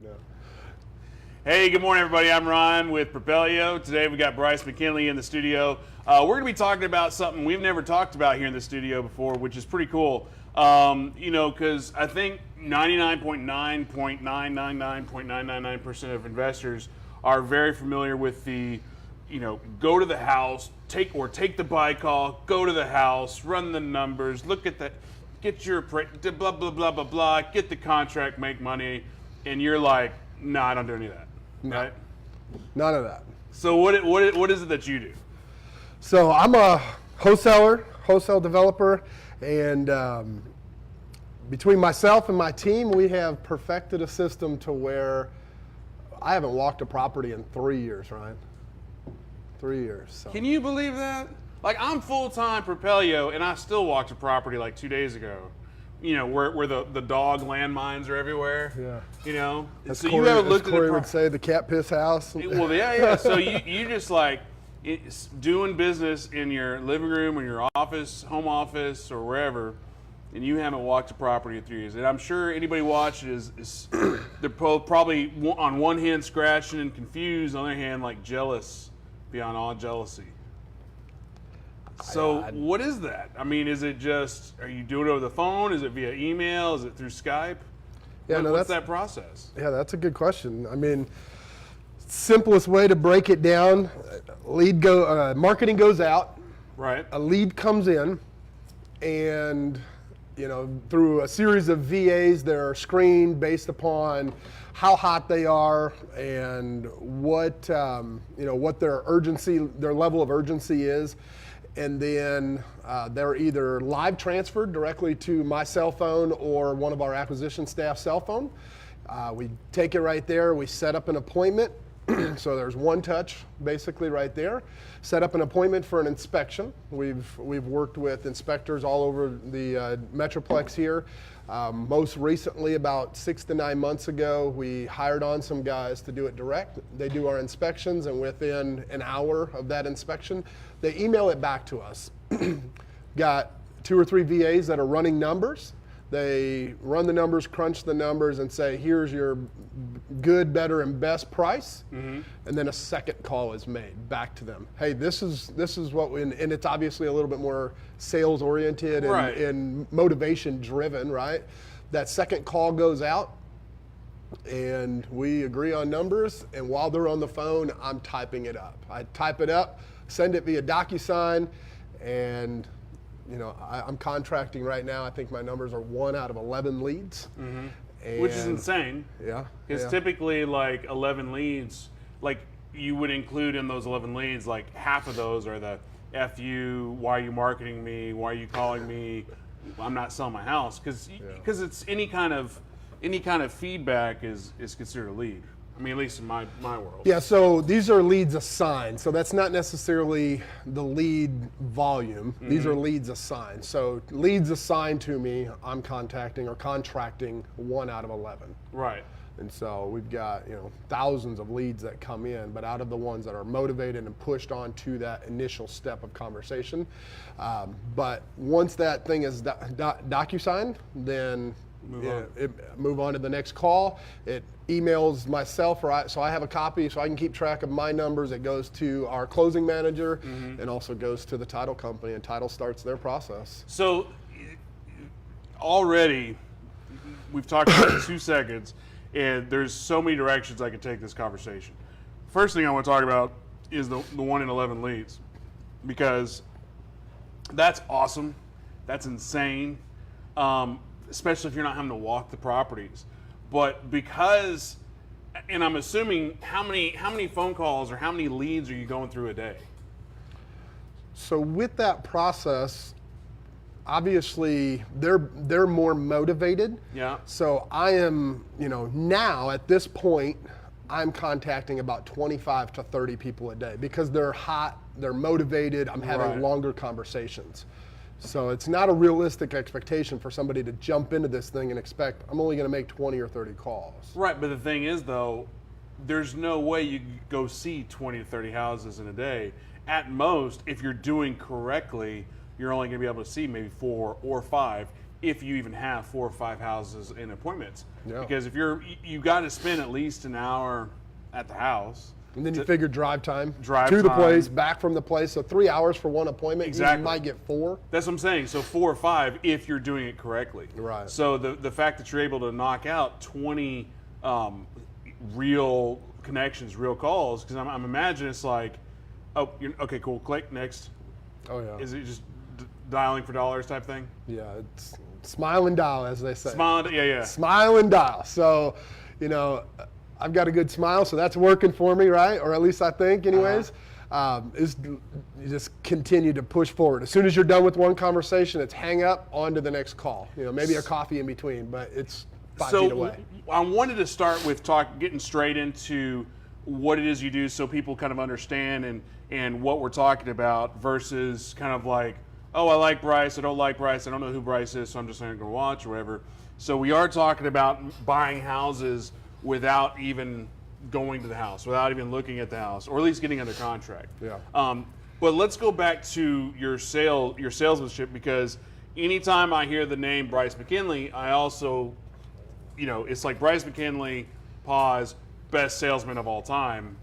No. Hey, good morning, everybody. I'm Ron with Propelio. Today we got Bryce McKinley in the studio. We're going to be talking about something we've never talked about here in the studio before, which is pretty cool. Because I think 99.99999% of investors are very familiar with the, go to the house, take the buy call, go to the house, run the numbers, look at that, get your blah blah blah blah blah, get the contract, make money, and you're like, no, I don't do any of that. No. Right? None of that. So what is it that you do? So I'm a wholesale developer, and between myself and my team, we have perfected a system to where I haven't walked a property in 3 years, Ryan. 3 years. So. Can you believe that? Like, I'm full-time Propelio, and I still walked a property like 2 days ago. Where the dog landmines are everywhere. Yeah. So you haven't looked at Corey would say the cat piss house. Well, yeah. So you just like it's doing business in your living room or your office, home office, or wherever, and you haven't walked a property in 3 years. And I'm sure anybody watching is they're probably on one hand scratching and confused, on the other hand like jealous beyond all jealousy. So what is that? I mean, is it just, are you doing it over the phone? Is it via email? Is it through Skype? Yeah, What's that process? Yeah, that's a good question. I mean, simplest way to break it down, marketing goes out. Right. A lead comes in, and through a series of VAs, they're screened based upon how hot they are and what their level of urgency is. And then they're either live transferred directly to my cell phone or one of our acquisition staff cell phone. We take it right there, we set up an appointment. So there's one touch basically right there. Set up an appointment for an inspection. We've worked with inspectors all over the Metroplex here. Most recently, about 6 to 9 months ago, we hired on some guys to do it direct. They do our inspections, and within an hour of that inspection, they email it back to us. Got 2 or 3 VAs that are running numbers. They run the numbers, crunch the numbers, and say, here's your good, better, and best price. Mm-hmm. And then a second call is made back to them. Hey, this is what and it's obviously a little bit more sales oriented and, right, and motivation driven, right? That second call goes out, and we agree on numbers, and while they're on the phone, I'm typing it up. I type it up, send it via DocuSign, and I'm contracting right now. I think my numbers are 1 out of 11 leads. Mm-hmm. Which is insane. Yeah. Because typically, like 11 leads, like you would include in those 11 leads, like half of those are the F you, why are you marketing me, why are you calling me, I'm not selling my house. Because it's any kind of feedback is considered a lead. I mean, at least in my world. Yeah, so these are leads assigned. So that's not necessarily the lead volume. Mm-hmm. These are leads assigned. So leads assigned to me, I'm contacting or contracting 1 out of 11. Right. And so we've got thousands of leads that come in, but out of the ones that are motivated and pushed on to that initial step of conversation. But once that thing is DocuSign, then move on to the next call. It emails myself, so I have a copy, so I can keep track of my numbers. It goes to our closing manager, mm-hmm, and also goes to the title company, and title starts their process. So already, we've talked about 2 seconds, and there's so many directions I could take this conversation. First thing I want to talk about is the 1 in 11 leads, because that's awesome. That's insane. Especially if you're not having to walk the properties. But because, and I'm assuming, how many phone calls or how many leads are you going through a day? So with that process, obviously they're more motivated. Yeah. So I am, now at this point, I'm contacting about 25 to 30 people a day because they're hot, they're motivated, I'm having longer conversations. So it's not a realistic expectation for somebody to jump into this thing and expect, I'm only going to make 20 or 30 calls. Right, but the thing is, though, there's no way you can go see 20 to 30 houses in a day. At most, if you're doing correctly, you're only going to be able to see maybe 4 or 5 if you even have 4 or 5 houses and appointments. Yeah. Because if you got to spend at least an hour at the house. And then you figure drive time Drive to the time. place, back from the place. So 3 hours for one appointment. Exactly. You might get 4. That's what I'm saying. So 4 or 5 if you're doing it correctly. Right. So the fact that you're able to knock out 20 real connections, real calls, because I'm imagining it's like, oh, okay, cool, click, next. Oh, yeah. Is it just dialing for dollars type thing? Yeah, it's smile and dial, as they say. Smile, yeah. Smile and dial. So, I've got a good smile, so that's working for me, right? Or at least I think, anyways. Is you just continue to push forward. As soon as you're done with one conversation, it's hang up, on to the next call. Maybe a coffee in between, but it's 5 feet away. I wanted to start with getting straight into what it is you do so people kind of understand and what we're talking about versus kind of like, oh, I like Bryce, I don't like Bryce, I don't know who Bryce is, so I'm just not going to watch or whatever. So we are talking about buying houses without even going to the house, without even looking at the house, or at least getting under contract. Yeah. But let's go back to your salesmanship, because anytime I hear the name Bryce McKinley, I also, it's like Bryce McKinley, pause, best salesman of all time.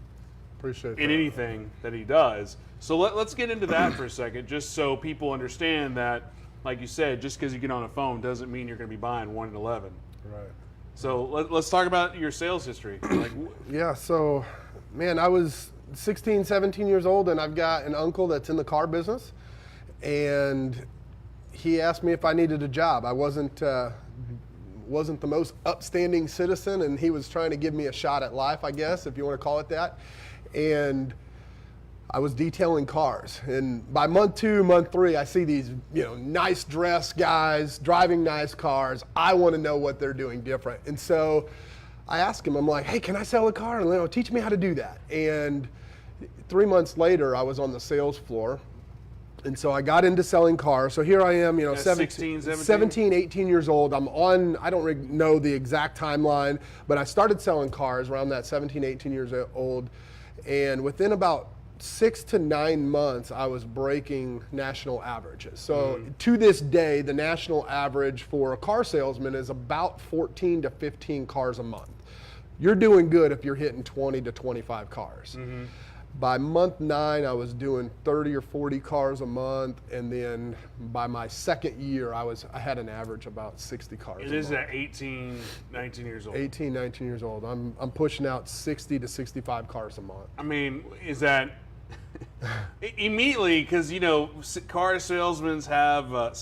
Appreciate that. In anything that he does. So let's get into that for a second, just so people understand that, like you said, just because you get on a phone doesn't mean you're going to be buying 1 in 11. Right. So let's talk about your sales history. Yeah, so, man, I was 16, 17 years old, and I've got an uncle that's in the car business, and he asked me if I needed a job. I wasn't the most upstanding citizen, and he was trying to give me a shot at life, I guess, if you want to call it that. And I was detailing cars, and by month 2, month 3, I see these, nice dressed guys driving nice cars. I want to know what they're doing different. And so I asked him, I'm like, hey, can I sell a car? And teach me how to do that. And 3 months later, I was on the sales floor. And so I got into selling cars. So here I am, 17, 18 years old. I don't really know the exact timeline, but I started selling cars around that 17, 18 years old. And within about 6 to 9 months, I was breaking national averages. So to this day, the national average for a car salesman is about 14 to 15 cars a month. You're doing good if you're hitting 20 to 25 cars. Mm-hmm. By month 9, I was doing 30 or 40 cars a month, and then by my second year, I had an average about 60 cars. It is at 18, 19 years old. 18, 19 years old. I'm pushing out 60 to 65 cars a month. I mean, is that immediately, because car salesmen have a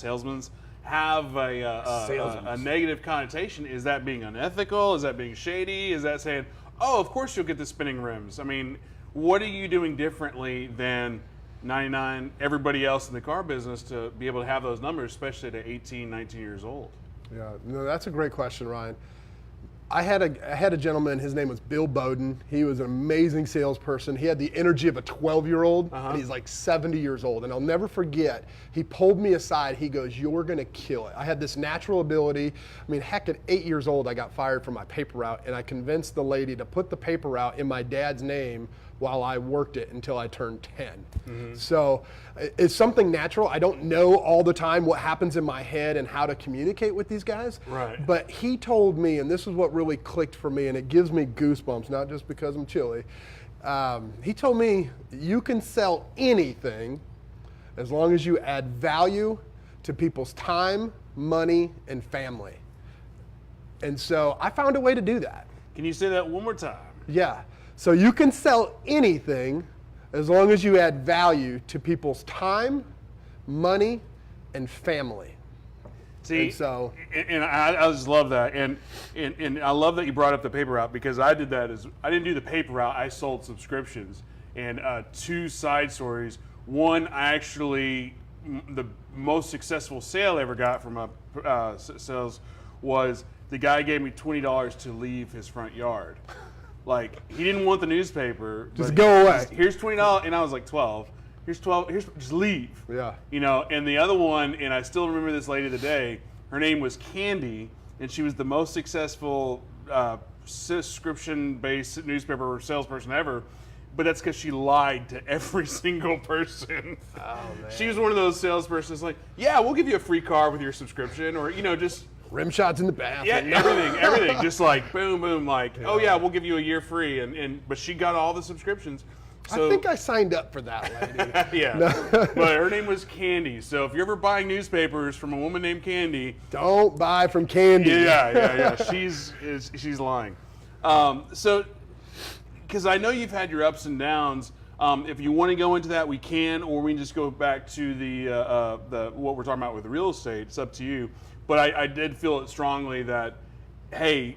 negative connotation? Is that being unethical? Is that being shady? Is that saying, oh, of course you'll get the spinning rims? I mean, what are you doing differently than 99 everybody else in the car business to be able to have those numbers, especially at 18, 19 years old? Yeah, no, that's a great question, Ryan. I had a gentleman, his name was Bill Bowden. He was an amazing salesperson. He had the energy of a 12-year-old, and he's like 70 years old. And I'll never forget, he pulled me aside. He goes, you're going to kill it. I had this natural ability. I mean, heck, at 8 years old, I got fired from my paper route, and I convinced the lady to put the paper route in my dad's name while I worked it until I turned 10. Mm-hmm. So it's something natural. I don't know all the time what happens in my head and how to communicate with these guys. Right. But he told me, and this is what really clicked for me, and it gives me goosebumps, not just because I'm chilly. He told me, you can sell anything as long as you add value to people's time, money, and family. And so I found a way to do that. Can you say that one more time? Yeah. So you can sell anything as long as you add value to people's time, money, and family. See, and I just love that, and I love that you brought up the paper route, because I did that I didn't do the paper route. I sold subscriptions, and 2 side stories. One, I actually the most successful sale I ever got from a sales was the guy gave me $20 to leave his front yard. Like, he didn't want the newspaper. Just go away. Here's $20, and I was like 12. Here's 12. Just leave. Yeah. And the other one, and I still remember this lady today. Her name was Candy, and she was the most successful subscription-based newspaper salesperson ever. but that's because she lied to every single person. Oh, man. She was one of those salespersons like, yeah, we'll give you a free car with your subscription, or just Rim shots in the bathroom. yeah, everything, just like boom, boom, like oh yeah, we'll give you a year free, but she got all the subscriptions. So, I think I signed up for that lady. yeah, but her name was Candy. So if you're ever buying newspapers from a woman named Candy, Don't buy from Candy. yeah, she's lying. So because I know you've had your ups and downs. If you want to go into that, we can, or we can just go back to the what we're talking about with the real estate. It's up to you. But I did feel it strongly that, hey,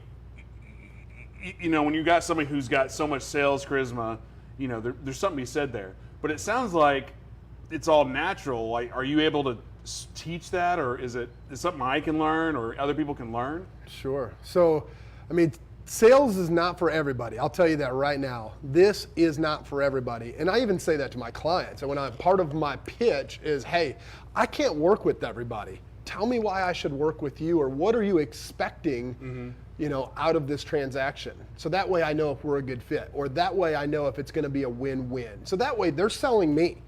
when you got somebody who's got so much sales charisma, there's something to be said there. But it sounds like it's all natural. Like, are you able to teach that, or is something I can learn, or other people can learn? Sure. So, I mean, sales is not for everybody. I'll tell you that right now. This is not for everybody. And I even say that to my clients. And part of my pitch is, hey, I can't work with everybody. Tell me why I should work with you, or what are you expecting, out of this transaction? So that way I know if we're a good fit, or that way I know if it's going to be a win-win. So that way they're selling me.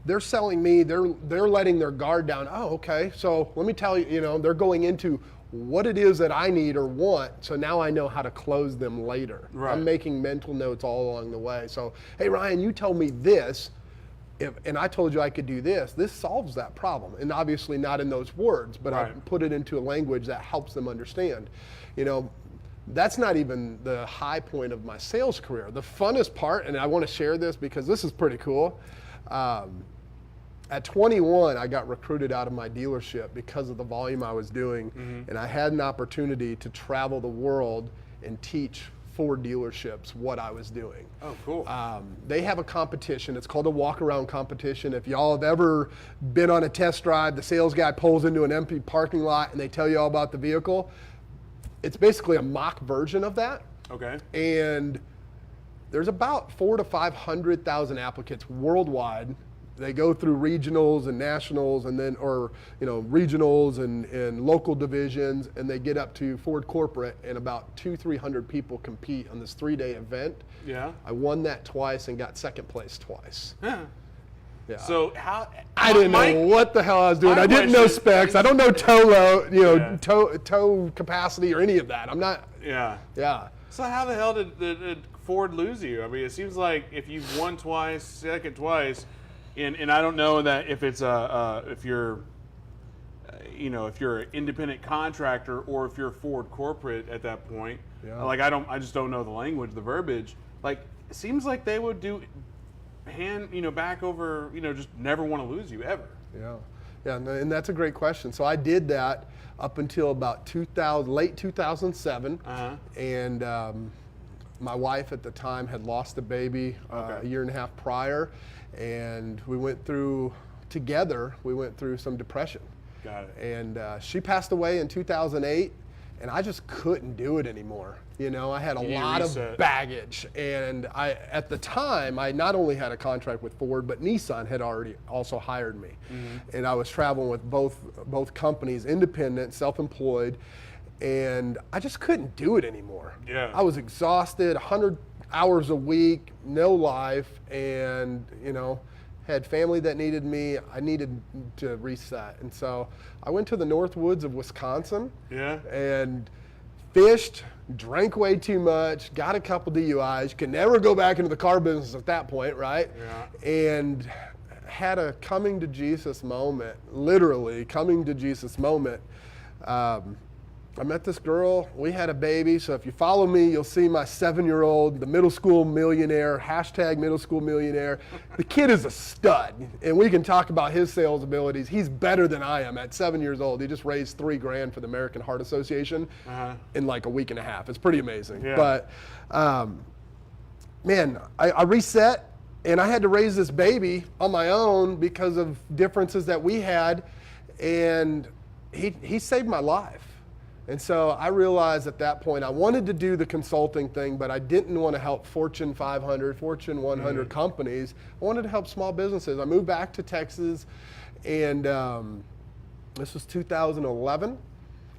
They're letting their guard down. Oh, okay. So let me tell you, they're going into what it is that I need or want. So now I know how to close them later. Right. I'm making mental notes all along the way. So, hey, Ryan, you told me this. And I told you I could do this. This solves that problem. And obviously not in those words, but I put it into a language that helps them understand. That's not even the high point of my sales career. The funnest part, and I want to share this because this is pretty cool. At 21, I got recruited out of my dealership because of the volume I was doing. And I had an opportunity to travel the world and teach 4 dealerships what I was doing. Oh, cool. They have a competition. It's called a walk-around competition. If y'all have ever been on a test drive, the sales guy pulls into an empty parking lot and they tell you all about the vehicle. It's basically a mock version of that. Okay. And there's about 400,000 to 500,000 applicants worldwide. They go through regionals and nationals, and then, regionals and local divisions, and they get up to Ford Corporate, and about 200-300 people compete on this 3-day event. Yeah. I won that twice and got second place twice. Huh. Yeah. So I didn't know what the hell I was doing. I didn't know specs. I don't know tow capacity or any of that. I'm not. Yeah. Yeah. So how the hell did Ford lose you? I mean, it seems like if you've won twice, second twice. And I don't know that if it's if you're an independent contractor or if you're Ford corporate at that point. Yeah. Like I just don't know the language, the verbiage. Like it seems like they would do back over, just never want to lose you ever. Yeah. Yeah, and that's a great question. So I did that up until about late 2007, and my wife at the time had lost a baby a year and a half prior. And we went through some depression. Got it. And she passed away in 2008, and I just couldn't do it anymore. I had a lot of baggage. And at the time, I not only had a contract with Ford, but Nissan had already also hired me. And I was traveling with both companies, independent, self-employed, and I just couldn't do it anymore. Yeah. I was exhausted, 100 hours a week, no life, and had family that needed me. I needed to reset, and so I went to the North Woods of Wisconsin. Yeah. And fished, drank way too much, got a couple DUIs, could never go back into the car business at that point, right? Yeah. And had a coming to Jesus moment, literally coming to Jesus moment. I met this girl, we had a baby, so if you follow me, you'll see my 7-year-old, the middle school millionaire, # middle school millionaire. The kid is a stud, and we can talk about his sales abilities. He's better than I am at 7 years old. He just raised $3,000 for the American Heart Association in like a week and a half. It's pretty amazing. Yeah. But man, I reset, and I had to raise this baby on my own because of differences that we had, and he saved my life. And so I realized at that point I wanted to do the consulting thing, but I didn't want to help Fortune 500, Fortune 100 companies. I wanted to help small businesses. I moved back to Texas, and this was 2011.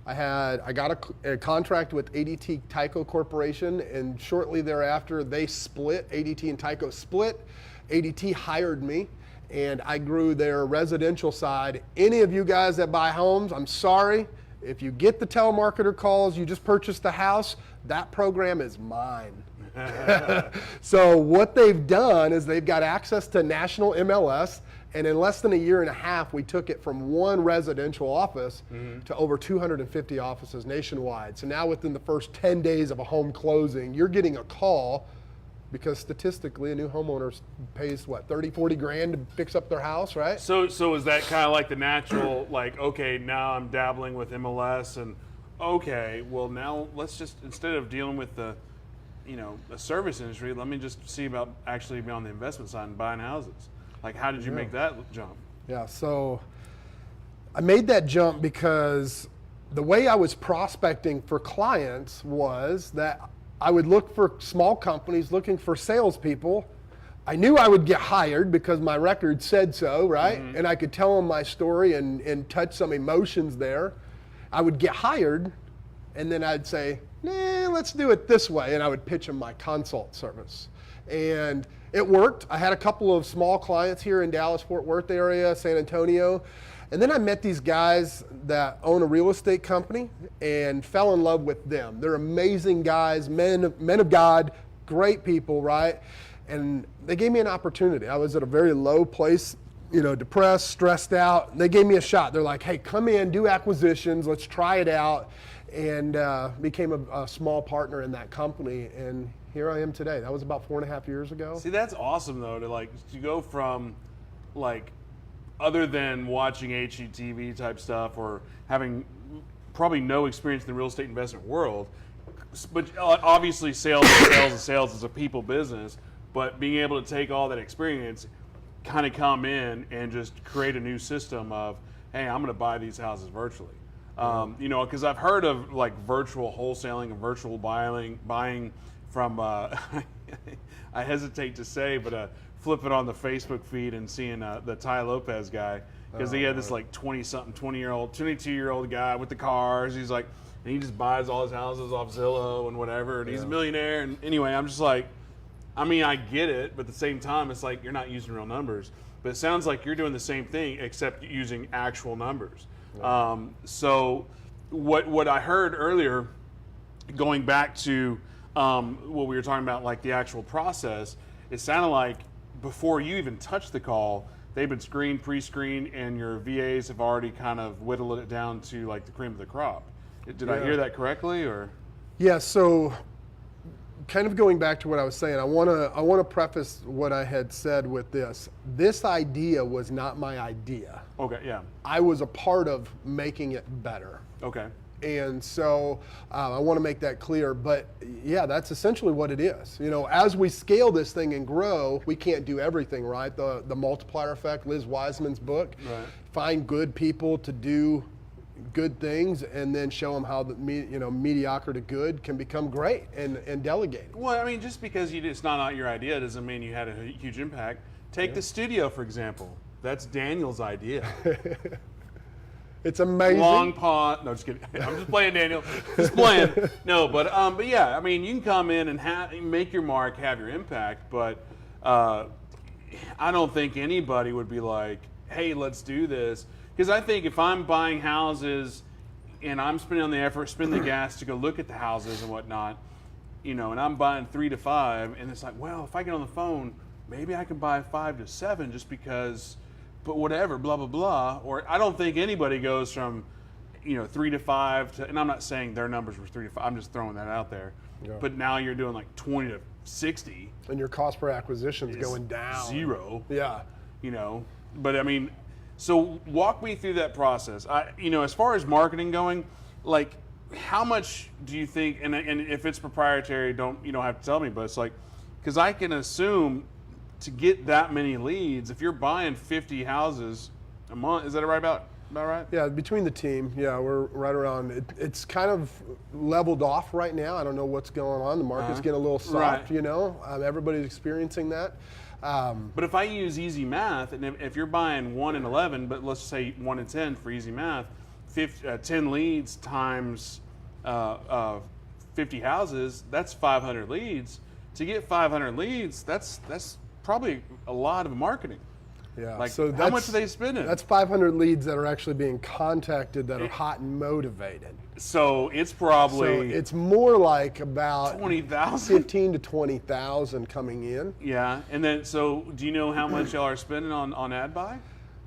I got a contract with ADT Tyco Corporation, and shortly thereafter they split. ADT and Tyco split. ADT hired me, and I grew their residential side. Any of you guys that buy homes, I'm sorry. If you get the telemarketer calls, you just purchased the house, that program is mine. So what they've done is they've got access to national MLS, and in less than a year and a half, we took it from one residential office to over 250 offices nationwide. So now within the first 10 days of a home closing, you're getting a call, because statistically a new homeowner pays what, 30, 40 grand to fix up their house, right? So is that kind of like the natural, like, okay, now I'm dabbling with MLS, and okay, well now let's just, instead of dealing with the service industry, let me just see about actually be on the investment side and buying houses. Like, how did you make that jump? Yeah, so I made that jump because the way I was prospecting for clients was that I would look for small companies looking for salespeople. I knew I would get hired because my record said so, right? And I could tell them my story and touch some emotions there. I would get hired, and then I'd say, nah, let's do it this way. And I would pitch them my consult service. And it worked. I had a couple of small clients here in Dallas, Fort Worth area, San Antonio. And then I met these guys that own a real estate company and fell in love with them. They're amazing guys, men of God, great people, right? And they gave me an opportunity. I was at a very low place, depressed, stressed out. They gave me a shot. They're like, hey, come in, do acquisitions, let's try it out. And became a small partner in that company. And here I am today. That was about 4.5 years ago. See, that's awesome though, to go from other than watching HGTV type stuff or having probably no experience in the real estate investment world, but obviously sales is a people business, but being able to take all that experience, kind of come in and just create a new system of, hey, I'm going to buy these houses virtually. Because I've heard of virtual wholesaling and virtual buying from, I hesitate to say, but flipping on the Facebook feed and seeing the Ty Lopez guy, because he had this 22-year-old guy with the cars. He's and he just buys all his houses off Zillow and whatever, and he's a millionaire. And anyway, I'm just I get it, but at the same time, it's you're not using real numbers. But it sounds like you're doing the same thing, except using actual numbers. Yeah. So what I heard earlier, going back to what we were talking about, the actual process, it sounded like before you even touch the call, they've been screened, pre-screened, and your VAs have already kind of whittled it down to the cream of the crop. Did I hear that correctly, or? Yeah. So, kind of going back to what I was saying, I want to preface what I had said with this. This idea was not my idea. Okay. Yeah. I was a part of making it better. Okay. And so I want to make that clear, but yeah, that's essentially what it is. As we scale this thing and grow, we can't do everything, right? The multiplier effect, Liz Wiseman's book, right. Find good people to do good things and then show them how mediocre to good can become great and delegate. Well, just because it's not your idea doesn't mean you had a huge impact. Take the studio, for example. That's Daniel's idea. It's amazing. Long pause. No, just kidding. I'm just playing, Daniel. Just playing. No, but yeah. You can come in and make your mark, have your impact. But I don't think anybody would be like, "Hey, let's do this." Because I think if I'm buying houses and I'm spending the effort, spending the gas to go look at the houses and whatnot, and I'm buying 3 to 5, and it's well, if I get on the phone, maybe I can buy 5 to 7 just because. But whatever, blah, blah, blah. Or I don't think anybody goes from, 3 to 5 to, and I'm not saying their numbers were 3 to 5, I'm just throwing that out there. Yeah. But now you're doing 20 to 60. And your cost per acquisition is going down. 0. Yeah. But so walk me through that process. As far as marketing going, how much do you think, and if it's proprietary, you don't have to tell me, but it's because I can assume to get that many leads, if you're buying 50 houses a month, is that about right? Yeah, between the team, we're right around. It's kind of leveled off right now. I don't know what's going on. The market's getting a little soft, right. Everybody's experiencing that. But if I use easy math, and if you're buying 1 in 11, but let's say 1 in 10 for easy math, 10 leads times 50 houses, that's 500 leads. To get 500 leads, that's probably a lot of marketing. Yeah. Like, so how much are they spending? That's 500 leads that are actually being contacted that are hot and motivated. So it's probably So it's more like about 20,000. 15 to 20,000 coming in. Yeah, and then so do you know how much y'all are spending on ad buy?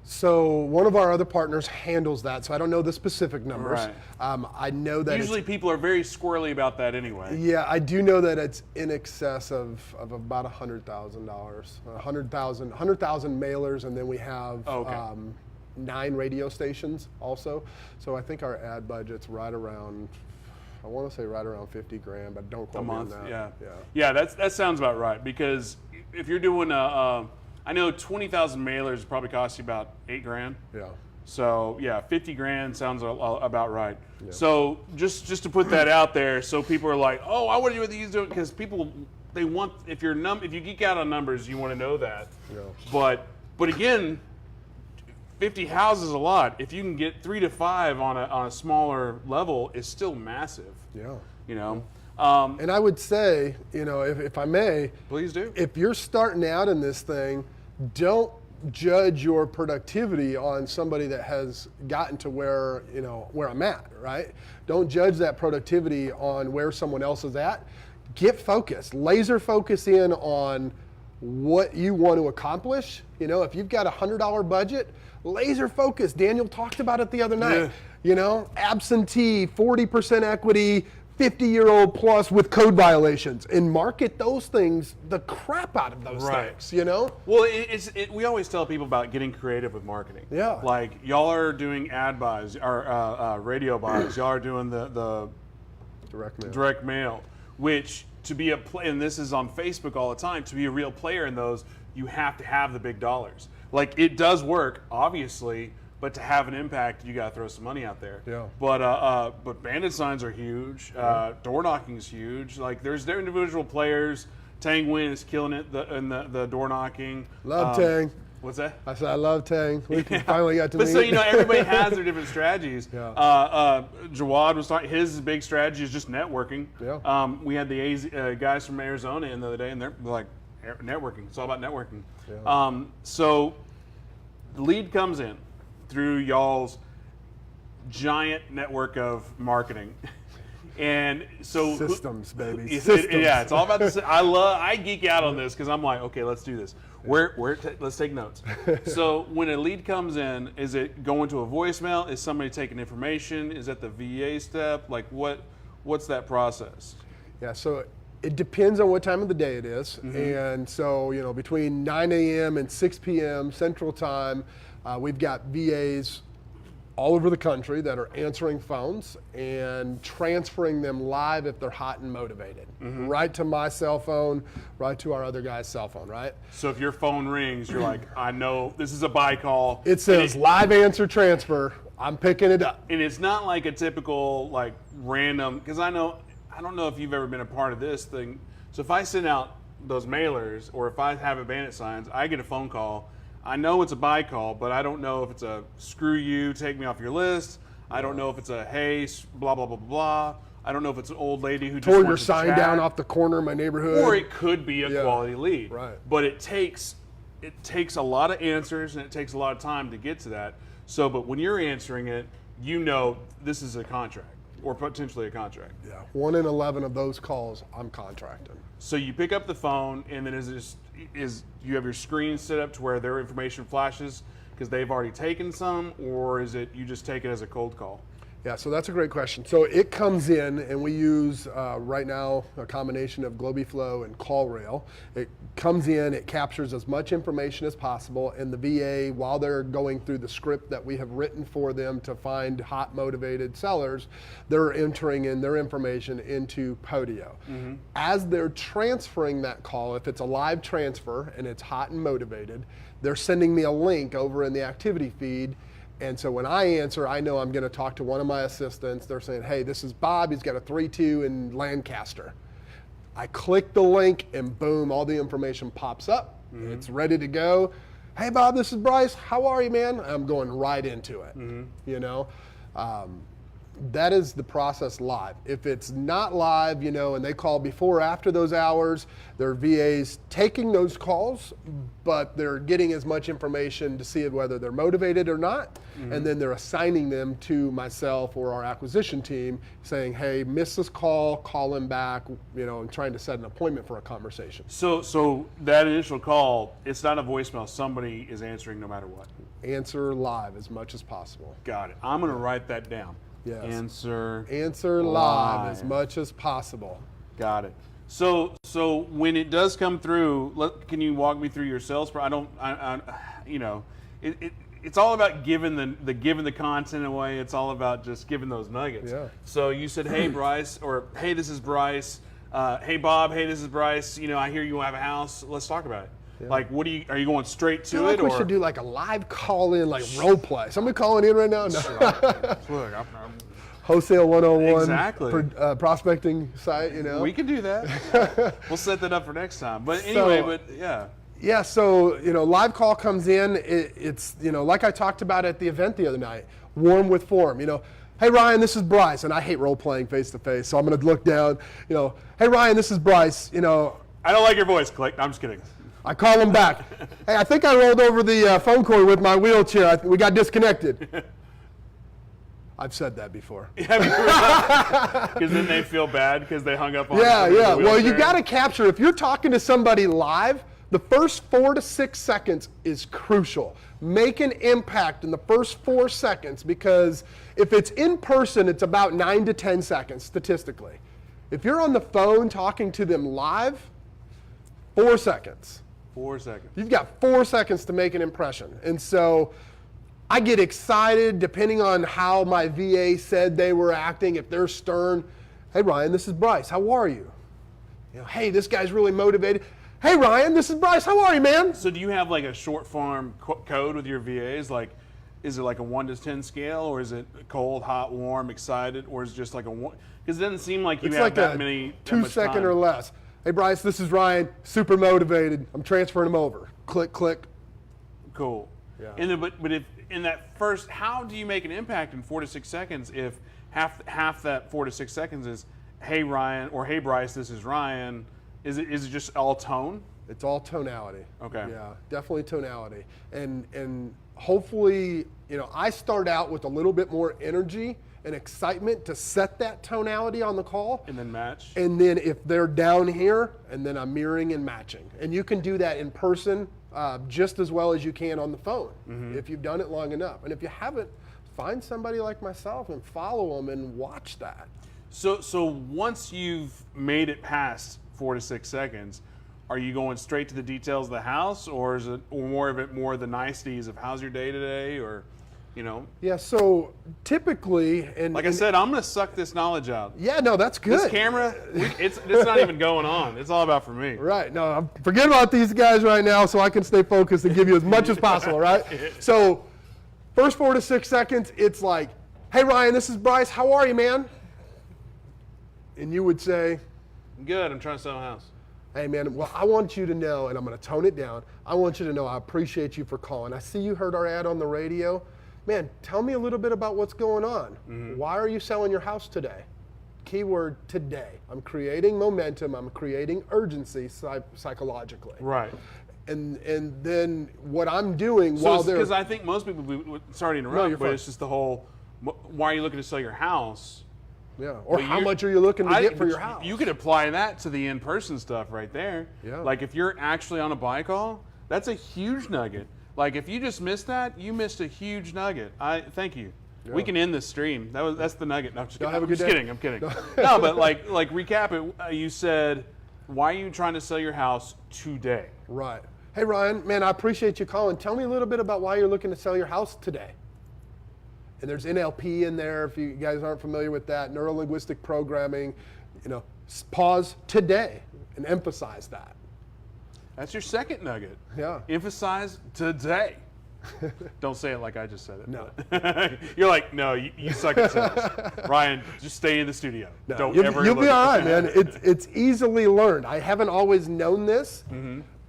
So one of our other partners handles that, so I don't know the specific numbers. Right. I know that Usually people are very squirrely about that anyway. yeah, I do know that it's in excess of about $100,000, 100,000 mailers, and then we have 9 radio stations also. So I think our ad budget's right around, I want to say right around 50 grand, but don't quote me on that. Yeah. That sounds about right, because if you're doing I know 20,000 mailers probably cost you about 8 grand. Yeah. So yeah, 50 grand sounds about right. Yeah. So just to put that out there, so people are like, oh, I wonder what these doing, because people, they want, if you geek out on numbers, you want to know that. Yeah. But again, 50 houses is a lot. If you can get 3 to 5 on a smaller level, it's still massive. Yeah. You know. And I would say, you know, if I may, please do. If you're starting out in this thing, don't judge your productivity on somebody that has gotten to where, you know, where I'm at, right? Don't judge that productivity on where someone else is at. Get focused, laser focus in on what you want to accomplish. You know, if you've got $100 budget, laser focus. Daniel talked about it the other night. Yeah. You know, absentee, 40% equity, 50-year-old plus with code violations, and market those things, the crap out of those things, you know? Well, we always tell people about getting creative with marketing. Yeah. Like, y'all are doing ad buys, or radio buys. Y'all are doing the direct mail, which to be and this is on Facebook all the time, to be a real player in those, you have to have the big dollars. Like, it does work, obviously, but to have an impact, you got to throw some money out there. Yeah. But bandit signs are huge. Door knocking is huge. Like, there's individual players. Tang Nguyen is killing it in the door knocking. Love Tang. What's that? I said I love Tang. We finally got to meet. But so, you know, everybody has their different strategies. Yeah. Jawad was talking. His big strategy is just networking. Yeah. We had the guys from Arizona in the other day, and they're like, networking. It's all about networking. Yeah. So the lead comes in through y'all's giant network of marketing, and so systems, baby. Yeah, it's all about this. I geek out on this because I'm like, okay, let's do this. Let's take notes. So when a lead comes in, is it going to a voicemail? Is somebody taking information? Is that the VA step? Like, what's that process? Yeah, so it depends on what time of the day it is. Mm-hmm. And so, you know, between 9 a.m. and 6 p.m. Central Time, we've got VAs all over the country that are answering phones and transferring them live if they're hot and motivated. Mm-hmm. Right to my cell phone, right to our other guy's cell phone, right? So if your phone rings, you're like, I know this is a buy call. It says live answer transfer. I'm picking it up. And it's not like a typical, like, random, because I don't know if you've ever been a part of this thing. So if I send out those mailers, or if I have bandit signs, I get a phone call. I know it's a buy call, but I don't know if it's a screw you, take me off your list. I don't know if it's a hey, blah, blah, blah, blah. I don't know if it's an old lady who just tore your wants to sign chat. Down off the corner of my neighborhood. Or it could be a quality lead. Right. But it takes a lot of answers, and it takes a lot of time to get to that. So, but when you're answering it, you know this is a contract, or potentially a contract. Yeah, 1 in 11 of those calls, I'm contracting. So you pick up the phone, and then you have your screen set up to where their information flashes because they've already taken some, or is it you just take it as a cold call? Yeah, so that's a great question. So it comes in, and we use right now a combination of GlobiFlow and CallRail. It comes in, it captures as much information as possible, and the VA, while they're going through the script that we have written for them to find hot, motivated sellers, they're entering in their information into Propelio. Mm-hmm. As they're transferring that call, if it's a live transfer and it's hot and motivated, they're sending me a link over in the activity feed. And so when I answer, I know I'm going to talk to one of my assistants. They're saying, hey, this is Bob. He's got a 3-2 in Lancaster. I click the link, and boom, all the information pops up. Mm-hmm. It's ready to go. Hey, Bob, this is Bryce. How are you, man? I'm going right into it, you know. That is the process live. If it's not live, and they call before or after those hours, their VA's taking those calls, but they're getting as much information to see whether they're motivated or not, and then they're assigning them to myself or our acquisition team, saying, hey, miss this call him back, and trying to set an appointment for a conversation. So that initial call, it's not a voicemail. Somebody is answering no matter what. Answer live as much as possible. Got it. I'm going to write that down. Yes. Answer live as much as possible. Got it. So when it does come through, can you walk me through your sales? It's all about giving the content away. It's all about just giving those nuggets. Yeah. So you said, hey Bryce, or hey, this is Bryce. Hey Bob, hey, this is Bryce. I hear you have a house. Let's talk about it. Yeah. Like, are you going straight to it? We should do like a live call-in, like role play. Somebody calling in right now? No. Look, Wholesale 101 exactly. Prospecting site, We can do that. We'll set that up for next time. But anyway, yeah. Yeah, so, live call comes in. It's, like I talked about at the event the other night, warm with form, Hey Ryan, this is Bryce, and I hate role playing face to face, so I'm going to look down, hey Ryan, this is Bryce, I don't like your voice, click. I'm just kidding. I call him back. Hey, I think I rolled over the phone cord with my wheelchair. We got disconnected. I've said that before. Because then they feel bad because they hung up on Yeah. Well, you got to capture. If you're talking to somebody live, the first 4 to 6 seconds is crucial. Make an impact in the first 4 seconds, because if it's in person, it's about 9 to 10 seconds statistically. If you're on the phone talking to them live, 4 seconds. 4 seconds. You've got 4 seconds to make an impression. And so I get excited depending on how my VA said they were acting. If they're stern, hey Ryan, this is Bryce, how are you? Hey, this guy's really motivated. Hey Ryan, this is Bryce, how are you, man? So do you have like a short form code with your VAs? Like, is it like a 1 to 10 scale, or is it cold, hot, warm, excited, or is it just like a 1? Because it doesn't seem like you have that many. 2 second or less. Hey Bryce, this is Ryan, super motivated. I'm transferring him over. Click, click. Cool. Yeah. And then, but if in that first, how do you make an impact in 4 to 6 seconds if half that 4 to 6 seconds is, hey Ryan, or hey Bryce, this is Ryan? Is it just all tone? It's all tonality. Okay. Yeah, definitely tonality. And hopefully, I start out with a little bit more energy and excitement to set that tonality on the call. And then match. And then if they're down here, and then I'm mirroring and matching. And you can do that in person just as well as you can on the phone if you've done it long enough. And if you haven't, find somebody like myself and follow them and watch that. So once you've made it past 4 to 6 seconds, are you going straight to the details of the house, or is it more the niceties of how's your day today, or Yeah, so typically, and like I said, I'm going to suck this knowledge out. Yeah, no, that's good. This camera, it's not even going on. It's all about for me. Right. No, forget about these guys right now, so I can stay focused and give you as much as possible. Right. So, first 4 to 6 seconds, it's like, hey Ryan, this is Bryce. How are you, man? And you would say, good. I'm trying to sell a house. Hey man, well, I want you to know, and I'm going to tone it down. I want you to know I appreciate you for calling. I see you heard our ad on the radio. Man, tell me a little bit about what's going on. Why are you selling your house today? Keyword today. I'm creating momentum. I'm creating urgency psychologically. Right. And then what I'm doing while they're... Because I think most people, sorry to interrupt, but fine. it's just the whole, why are you looking to sell your house? Yeah, or how much are you looking to get for your house? You could apply that to the in-person stuff right there. Yeah. Like if you're actually on a buy call, that's a huge nugget. Like if you just missed that, you missed a huge nugget. Thank you. Yeah. We can end this stream. That's the nugget. No, I'm just kidding. Have a good day. Kidding. I'm kidding. No, but like recap it. You said, why are you trying to sell your house today? Right. Hey Ryan, man, I appreciate you calling. Tell me a little bit about why you're looking to sell your house today. And there's NLP in there, if you guys aren't familiar with that, neuro-linguistic programming. Pause today and emphasize that. That's your second nugget. Yeah. Emphasize today. Don't say it like I just said it. No. You're like, no, you suck at sales. Ryan, just stay in the studio. No, Don't you'll be all right, man. It's easily learned. I haven't always known this,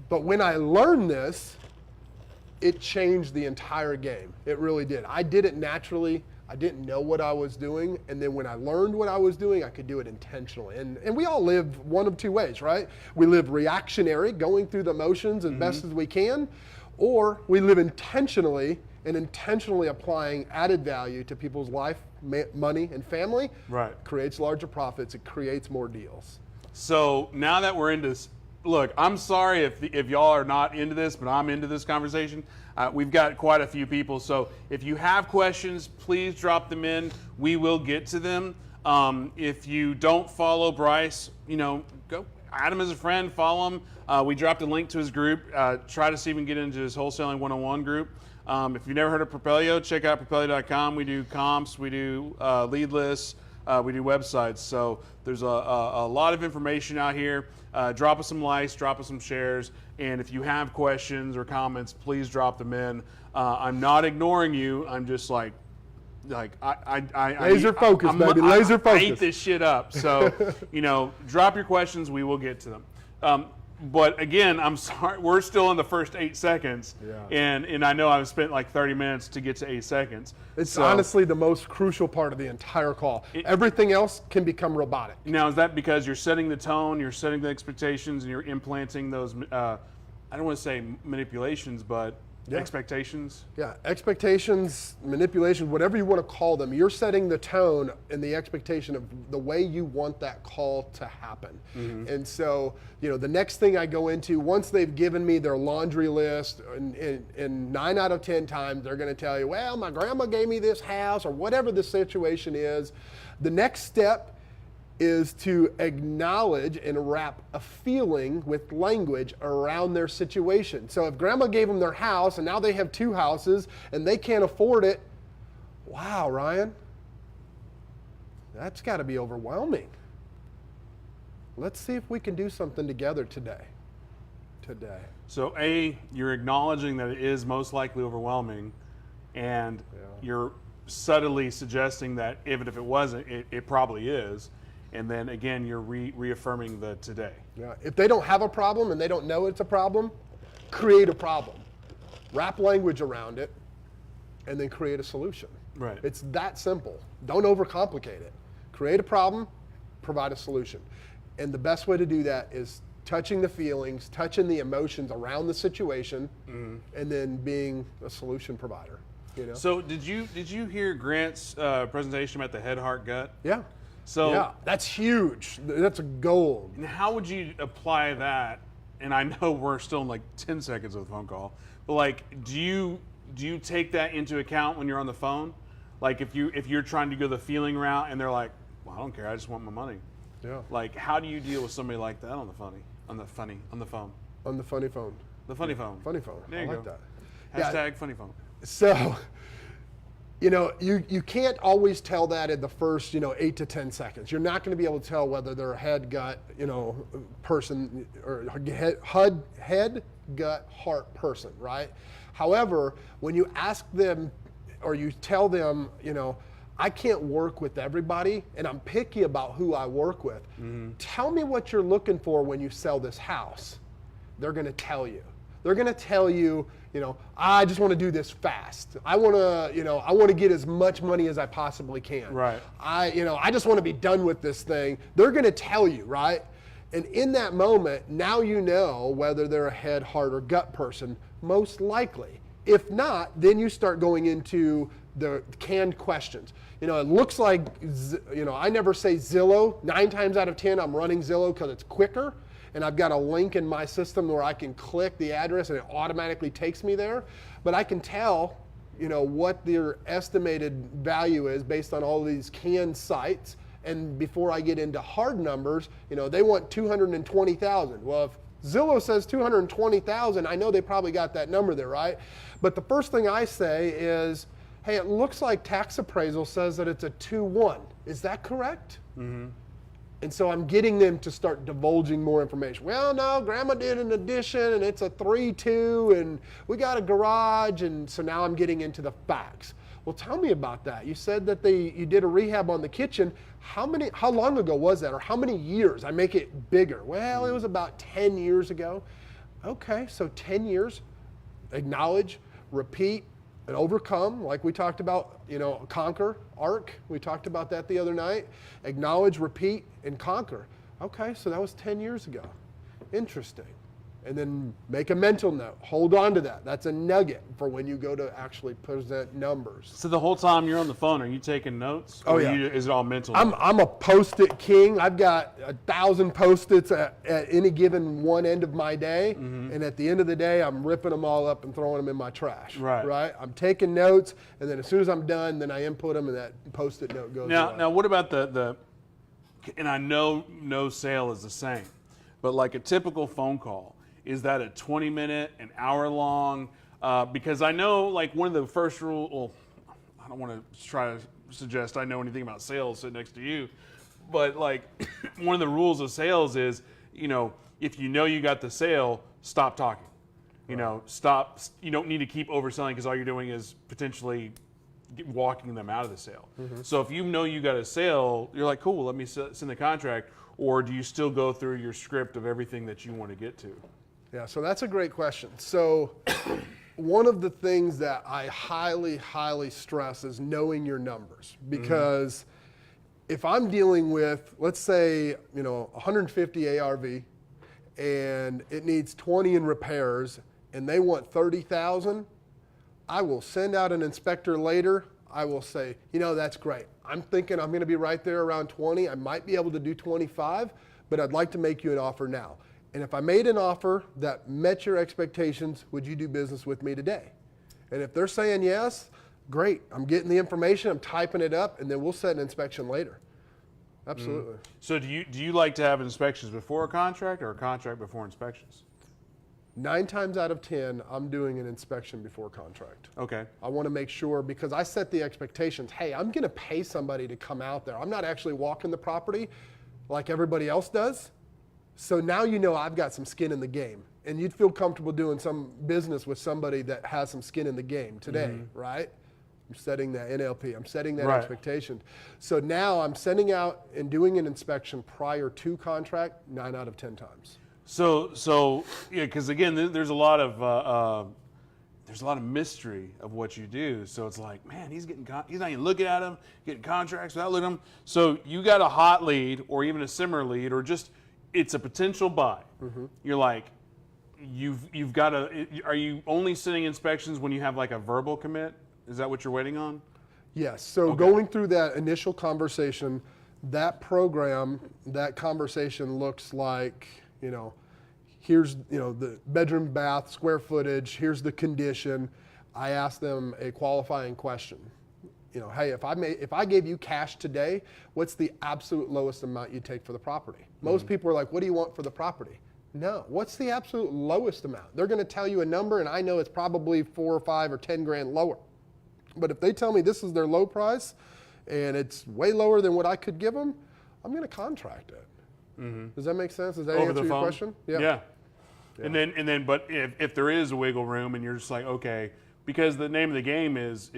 but when I learned this, it changed the entire game. It really did. I did it naturally I didn't know what I was doing. And then when I learned what I was doing, I could do it intentionally. And we all live one of two ways, right? We live reactionary, going through the motions as best as we can, or we live intentionally and intentionally applying added value to people's life, money, and family. Right. Creates larger profits. It creates more deals. So now that we're into this, look, I'm sorry if y'all are not into this, but I'm into this conversation. We've got quite a few people, so if you have questions, please drop them in. We will get to them. If you don't follow Bryce, go add him as a friend, follow him. We dropped a link to his group. Try to see if we can get into his Wholesaling 101 group. If you've never heard of Propelio, check out Propelio.com. We do comps, we do lead lists, we do websites. So there's a lot of information out here. Drop us some likes, drop us some shares, and if you have questions or comments, please drop them in. I'm not ignoring you. I'm just like laser focus, baby. Laser focus. I eat this shit up. So drop your questions. We will get to them. But again, I'm sorry, we're still in the first 8 seconds, and I know I've spent like 30 minutes to get to 8 seconds. It's honestly the most crucial part of the entire call. Everything else can become robotic. Now, is that because you're setting the tone, you're setting the expectations, and you're implanting those, I don't want to say manipulations, but expectations? Yeah, expectations, manipulation, whatever you want to call them, you're setting the tone and the expectation of the way you want that call to happen. And so, the next thing I go into, once they've given me their laundry list, and 9 out of 10 times they're going to tell you, well, my grandma gave me this house, or whatever the situation is, the next step is to acknowledge and wrap a feeling with language around their situation. So if grandma gave them their house and now they have 2 houses and they can't afford it, wow, Ryan, that's got to be overwhelming. Let's see if we can do something together today. So you're acknowledging that it is most likely overwhelming, and you're subtly suggesting that even if it wasn't, it probably is. And then again, you're reaffirming the today. Yeah. If they don't have a problem and they don't know it's a problem, create a problem. Wrap language around it, and then create a solution. Right. It's that simple. Don't overcomplicate it. Create a problem, provide a solution. And the best way to do that is touching the feelings, touching the emotions around the situation, and then being a solution provider. So did you hear Grant's presentation about the head, heart, gut? Yeah. So yeah, that's huge. That's a gold. And how would you apply that? And I know we're still in like 10 seconds of the phone call, but like, do you take that into account when you're on the phone? Like if you're trying to go the feeling route and they're like, well, I don't care, I just want my money. Yeah. Like, how do you deal with somebody like that on the phone? On the funny phone. The funny phone. Funny phone. There you I like go. that. Hashtag funny phone. So, you can't always tell that in the first, 8 to 10 seconds. You're not going to be able to tell whether they're a head, gut, person, or head, gut, heart person, right? However, when you ask them or you tell them, I can't work with everybody and I'm picky about who I work with. Tell me what you're looking for when you sell this house. They're going to tell you. They're going to tell you, I just want to do this fast. I want to get as much money as I possibly can. Right. I just want to be done with this thing. They're going to tell you, right? And in that moment, now you know whether they're a head, heart, or gut person, most likely. If not, then you start going into the canned questions. It looks like, I never say Zillow. 9 times out of 10, I'm running Zillow because it's quicker. And I've got a link in my system where I can click the address and it automatically takes me there. But I can tell, what their estimated value is based on all of these canned sites. And before I get into hard numbers, they want 220,000. Well, if Zillow says 220,000, I know they probably got that number there, right? But the first thing I say is, hey, it looks like tax appraisal says that it's a 2-1. Is that correct? Mm-hmm. And so I'm getting them to start divulging more information. Well, no, grandma did an addition and it's a 3-2 and we got a garage. And so now I'm getting into the facts. Well, tell me about that. You said that you did a rehab on the kitchen. How long ago was that? Or how many years? I make it bigger. Well, it was about 10 years ago. Okay, so 10 years, acknowledge, repeat, and overcome, like we talked about conquer, arc. We talked about that the other night. Acknowledge, repeat, and conquer. Okay, so that was 10 years ago. Interesting. And then make a mental note. Hold on to that. That's a nugget for when you go to actually present numbers. So the whole time you're on the phone, are you taking notes? Oh, Or yeah. is it all mental? I'm a Post-it king. I've got 1,000 Post-its at any given one end of my day. And at the end of the day, I'm ripping them all up and throwing them in my trash. Right. I'm taking notes, and then as soon as I'm done, then I input them, and that Post-it note goes away. Now, what about the? And I know no sale is the same, but like a typical phone call, is that a 20-minute, an hour long? Because I know, like, one of the first rules. Well, I don't want to try to suggest I know anything about sales sitting next to you, but like, one of the rules of sales is, if you got the sale, stop talking. Stop. You don't need to keep overselling because all you're doing is potentially walking them out of the sale. So if you got a sale, you're like, cool, let me send the contract. Or do you still go through your script of everything that you want to get to? Yeah, so that's a great question. So one of the things that I highly, highly stress is knowing your numbers. Because if I'm dealing with, let's say, 150 ARV, and it needs 20 in repairs, and they want 30,000, I will send out an inspector later. I will say, that's great. I'm thinking I'm going to be right there around 20. I might be able to do 25, but I'd like to make you an offer now. And if I made an offer that met your expectations, would you do business with me today? And if they're saying yes, great. I'm getting the information, I'm typing it up, and then we'll set an inspection later. Absolutely. So do you like to have inspections before a contract or a contract before inspections? 9 times out of 10, I'm doing an inspection before contract. Okay. I want to make sure, because I set the expectations, hey, I'm going to pay somebody to come out there. I'm not actually walking the property like everybody else does. So now I've got some skin in the game. And you'd feel comfortable doing some business with somebody that has some skin in the game today, right? I'm setting that NLP. I'm setting that expectation. So now I'm sending out and doing an inspection prior to contract 9 out of 10 times. So yeah, because again, there's a lot of mystery of what you do. So it's like, man, he's not even looking at them, getting contracts without looking at them. So you got a hot lead, or even a simmer lead, or just it's a potential buy. You're like, you've got to. Are you only sending inspections when you have like a verbal commit? Is that what you're waiting on? Yes. So going through that initial conversation, that conversation looks like, here's, the bedroom, bath, square footage, here's the condition. I ask them a qualifying question. Hey, if I gave you cash today, what's the absolute lowest amount you take for the property? Most people are like, what do you want for the property? No, what's the absolute lowest amount? They're going to tell you a number, and I know it's probably 4 or 5 or 10 grand lower. But if they tell me this is their low price, and it's way lower than what I could give them, I'm going to contract it. Does that make sense? Does that answer your question? Yeah. And then, but if there is a wiggle room, and you're just like, okay, because the name of the game is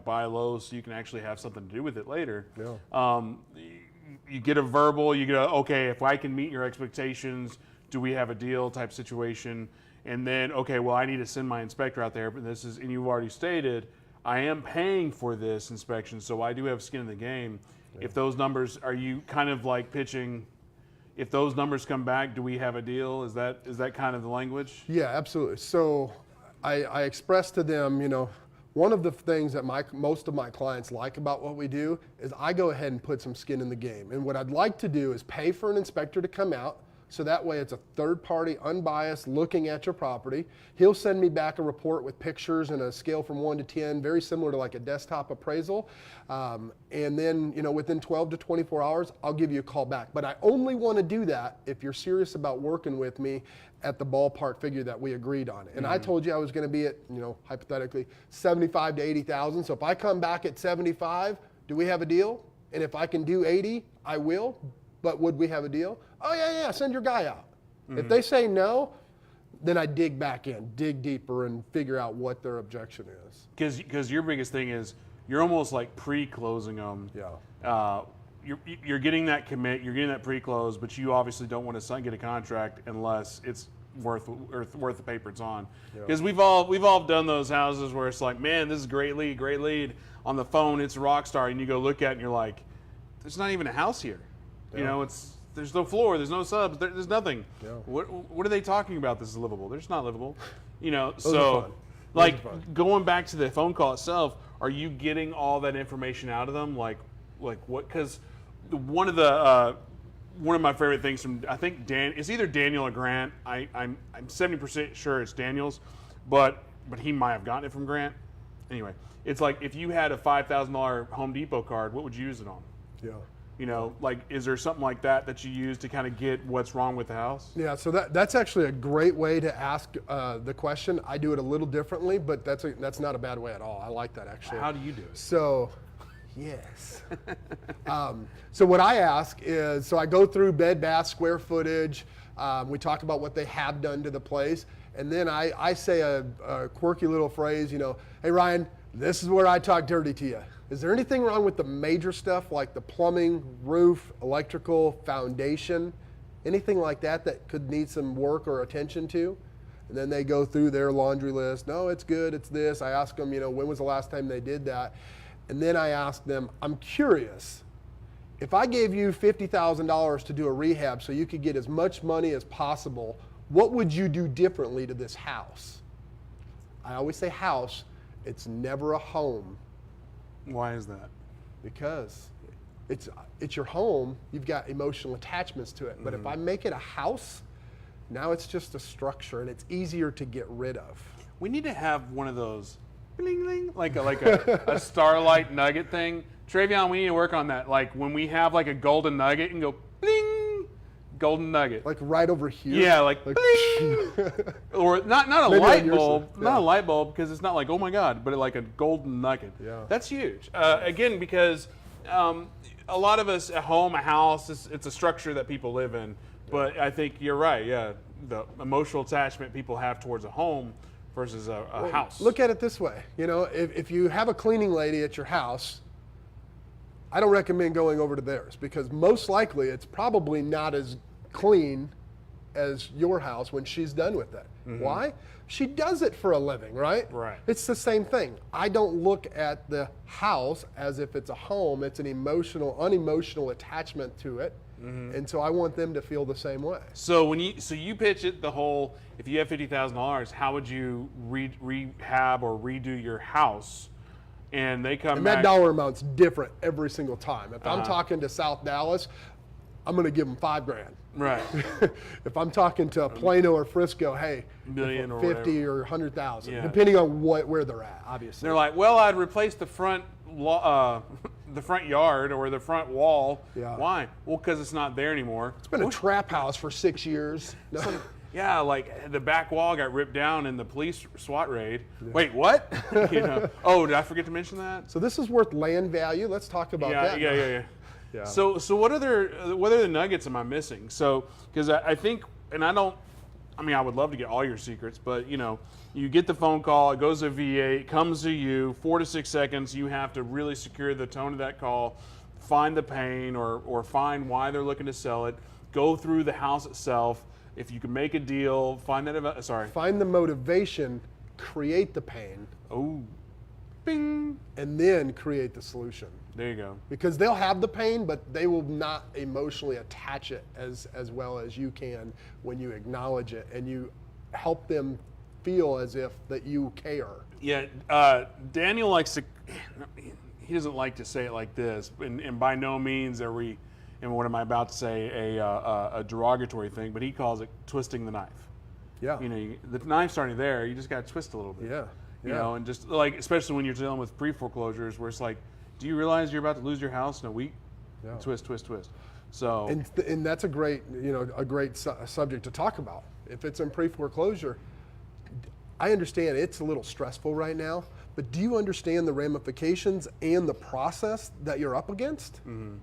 buy low so you can actually have something to do with it later. Yeah. You get a verbal, you get okay, if I can meet your expectations, do we have a deal type situation? And then, okay, well, I need to send my inspector out there, but and you've already stated, I am paying for this inspection, so I do have skin in the game. Yeah. If those numbers, are you kind of like pitching, if those numbers come back, do we have a deal? Is that kind of the language? Yeah, absolutely. So I express to them, one of the things that most of my clients like about what we do is I go ahead and put some skin in the game. And what I'd like to do is pay for an inspector to come out, so that way it's a third party, unbiased, looking at your property. He'll send me back a report with pictures and a scale from 1 to 10, very similar to like a desktop appraisal. And then, within 12 to 24 hours, I'll give you a call back. But I only want to do that if you're serious about working with me at the ballpark figure that we agreed on. And I told you I was going to be at, hypothetically, 75 to 80,000. So if I come back at 75, do we have a deal? And if I can do 80, I will. But would we have a deal? Oh, yeah, send your guy out. If they say no, then I dig back in, dig deeper, and figure out what their objection is. Because your biggest thing is you're almost like pre-closing them. Yeah. You're getting that commit, you're getting that pre-close, but you obviously don't want to get a contract unless it's worth the paper it's on. Because we've all done those houses where it's like, man, this is great lead. On the phone, it's a rock star, and you go look at it and you're like, there's not even a house here. You know, there's no floor, there's no subs, there's nothing. What are they talking about? This is livable. There's not livable. You know, so like going back to the phone call itself, are you getting all that information out of them? Like what? Because one of my favorite things from, I think it's either Daniel or Grant. I'm 70% sure it's Daniel's, but he might have gotten it from Grant. Anyway, it's like if you had a $5,000 Home Depot card, what would you use it on? Yeah. You know, like, is there something like that you use to kind of get what's wrong with the house? Yeah, so that's actually a great way to ask the question. I do it a little differently, but that's not a bad way at all. I like that, actually. How do you do it? So, yes. So what I ask is, so I go through bed, bath, square footage. We talk about what they have done to the place. And then I say a quirky little phrase, you know, hey, Ryan, this is where I talk dirty to you. Is there anything wrong with the major stuff like the plumbing, roof, electrical, foundation, anything like that could need some work or attention to? And then they go through their laundry list. No, it's good, it's this. I ask them, you know, when was the last time they did that? And then I ask them, I'm curious, if I gave you $50,000 to do a rehab so you could get as much money as possible, what would you do differently to this house? I always say house, it's never a home. Why is that? Because it's your home, you've got emotional attachments to it. But if I make it a house, now it's just a structure and it's easier to get rid of. We need to have one of those bling, bling, like a starlight nugget thing. Travion, we need to work on that. Like when we have like a golden nugget and go bling, golden nugget. Like right over here? Yeah, like bling. Or not a light bulb, not a light bulb because it's not like, oh my God, but like a golden nugget. Yeah. That's huge. Again, because a lot of us at home, a house, it's a structure that people live in. But I think you're right, yeah. The emotional attachment people have towards a home versus a house. Look at it this way. You know, if you have a cleaning lady at your house, I don't recommend going over to theirs because most likely it's probably not as clean as your house when she's done with it. Why? She does it for a living, right? Right. It's the same thing. I don't look at the house as if it's a home. It's an unemotional attachment to it. And so I want them to feel the same way. So you pitch it the whole, if you have $50,000, how would you rehab or redo your house? And they come back. And that dollar amount's different every single time. If I'm talking to South Dallas, I'm going to give them $5,000. Right. If I'm talking to Plano or Frisco, hey, million or 50 whatever. Or 100,000, depending on where they're at, obviously. They're like, well, I'd replace the front yard or the front wall. Yeah. Why? Well, because it's not there anymore. It's been a trap house for 6 years. No. Yeah, like the back wall got ripped down in the police SWAT raid. Yeah. Wait, what? You know? Oh, did I forget to mention that? So this is worth land value. Let's talk about that. Yeah. So what other nuggets am I missing? So because I think, and I would love to get all your secrets, but you know, you get the phone call, it goes to VA, it comes to you, 4 to 6 seconds. You have to really secure the tone of that call, find the pain or find why they're looking to sell it, go through the house itself. If you can make a deal, find the motivation, create the pain. Oh, bing, and then create the solution. There you go. Because they'll have the pain, but they will not emotionally attach it as well as you can when you acknowledge it and you help them feel as if that you care. Yeah, Daniel likes to. He doesn't like to say it like this, and by no means are we. And what am I about to say? A derogatory thing, but he calls it twisting the knife. Yeah. You know, the knife's already there. You just got to twist a little bit. Yeah. You know, and just like, especially when you're dealing with pre-foreclosures, where it's like, do you realize you're about to lose your house in a week? Yeah. Twist, twist, twist. So. And that's a great subject to talk about. If it's in pre-foreclosure, I understand it's a little stressful right now, but do you understand the ramifications and the process that you're up against? Mm-hmm.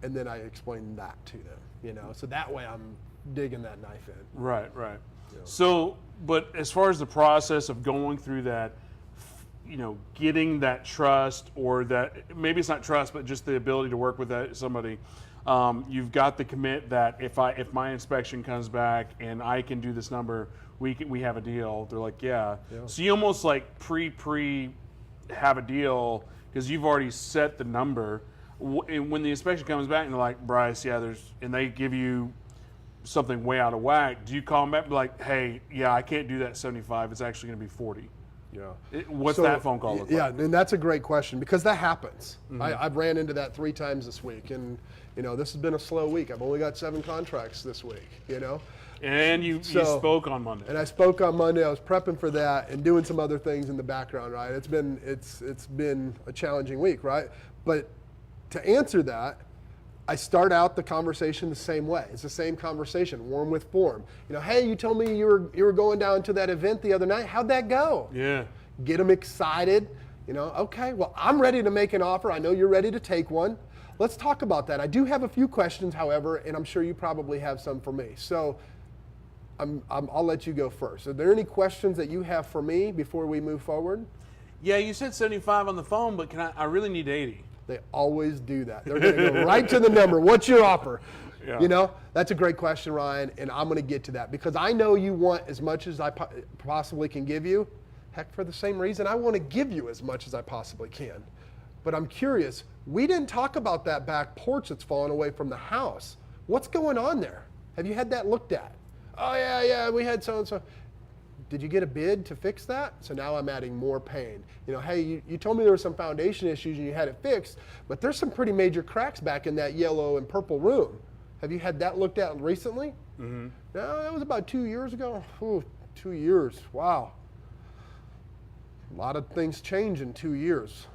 And then I explain that to them, you know, so that way I'm digging that knife in. Right. You know. So, but as far as the process of going through that, you know, getting that trust or that, maybe it's not trust, but just the ability to work with somebody, You've got the commit that if my inspection comes back and I can do this number, we have a deal. They're like, yeah. So you almost like pre have a deal because you've already set the number. When the inspection comes back and they're like, Bryce, and they give you something way out of whack, do you call them back and be like, hey, yeah, I can't do that 75, it's actually going to be 40? Yeah. What's that phone call look like? Yeah, and that's a great question because that happens. I've ran into that 3 times this week, and this has been a slow week. I've only got 7 contracts this week. And you spoke on Monday. And I spoke on Monday. I was prepping for that and doing some other things in the background. Right, it's been a challenging week, right? But to answer that, I start out the conversation the same way. It's the same conversation, warm with form. Hey, you told me you were going down to that event the other night. How'd that go? Yeah. Get them excited. Okay, well, I'm ready to make an offer. I know you're ready to take one. Let's talk about that. I do have a few questions, however, and I'm sure you probably have some for me. So I'll let you go first. Are there any questions that you have for me before we move forward? Yeah, you said 75 on the phone, but I really need 80. They always do that. They're going to go right to the number. What's your offer? Yeah. That's a great question, Ryan, and I'm going to get to that because I know you want as much as I possibly can give you. Heck, for the same reason, I want to give you as much as I possibly can. But I'm curious, we didn't talk about that back porch that's fallen away from the house. What's going on there? Have you had that looked at? Oh, yeah, we had so-and-so. Did you get a bid to fix that? So now I'm adding more pain. Hey, you told me there were some foundation issues and you had it fixed, but there's some pretty major cracks back in that yellow and purple room. Have you had that looked at recently? No, that was about 2 years ago. Ooh, 2 years, wow. A lot of things change in 2 years.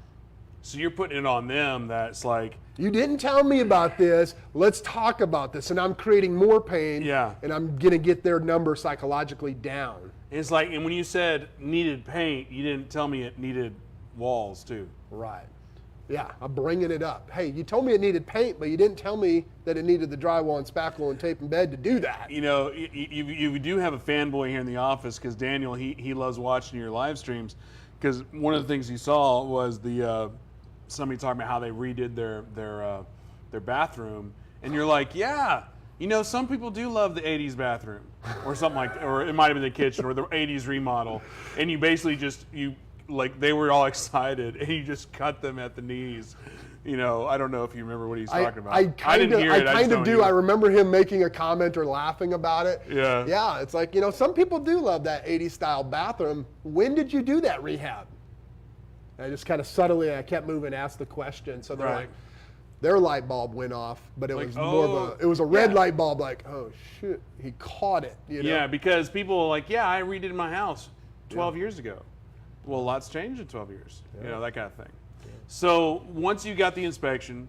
So you're putting it on them that's like, you didn't tell me about this. Let's talk about this. And I'm creating more pain. Yeah. And I'm going to get their number psychologically down. It's like, and when you said needed paint, you didn't tell me it needed walls too. Right. Yeah, I'm bringing it up. Hey, you told me it needed paint, but you didn't tell me that it needed the drywall and spackle and tape and bed to do that. You do have a fanboy here in the office because Daniel, he loves watching your live streams because one of the things he saw was somebody talking about how they redid their bathroom, and you're like, yeah, some people do love the 80s bathroom or something like that, or it might have been the kitchen or the 80s remodel, and you basically they were all excited and you just cut them at the knees. I don't know if you remember what he's talking about. I kind of do. I remember him making a comment or laughing about it. Yeah. Yeah, it's like, some people do love that 80s style bathroom. When did you do that rehab? And I just kind of subtly, I kept moving, asked the question. So they're like, their light bulb went off, but it was more of a red light bulb. Like, oh shoot, he caught it. Yeah, because people are like, yeah, I redid my house 12 years ago. Well, a lot's changed in 12 years. That kind of thing. Yeah. So once you got the inspection,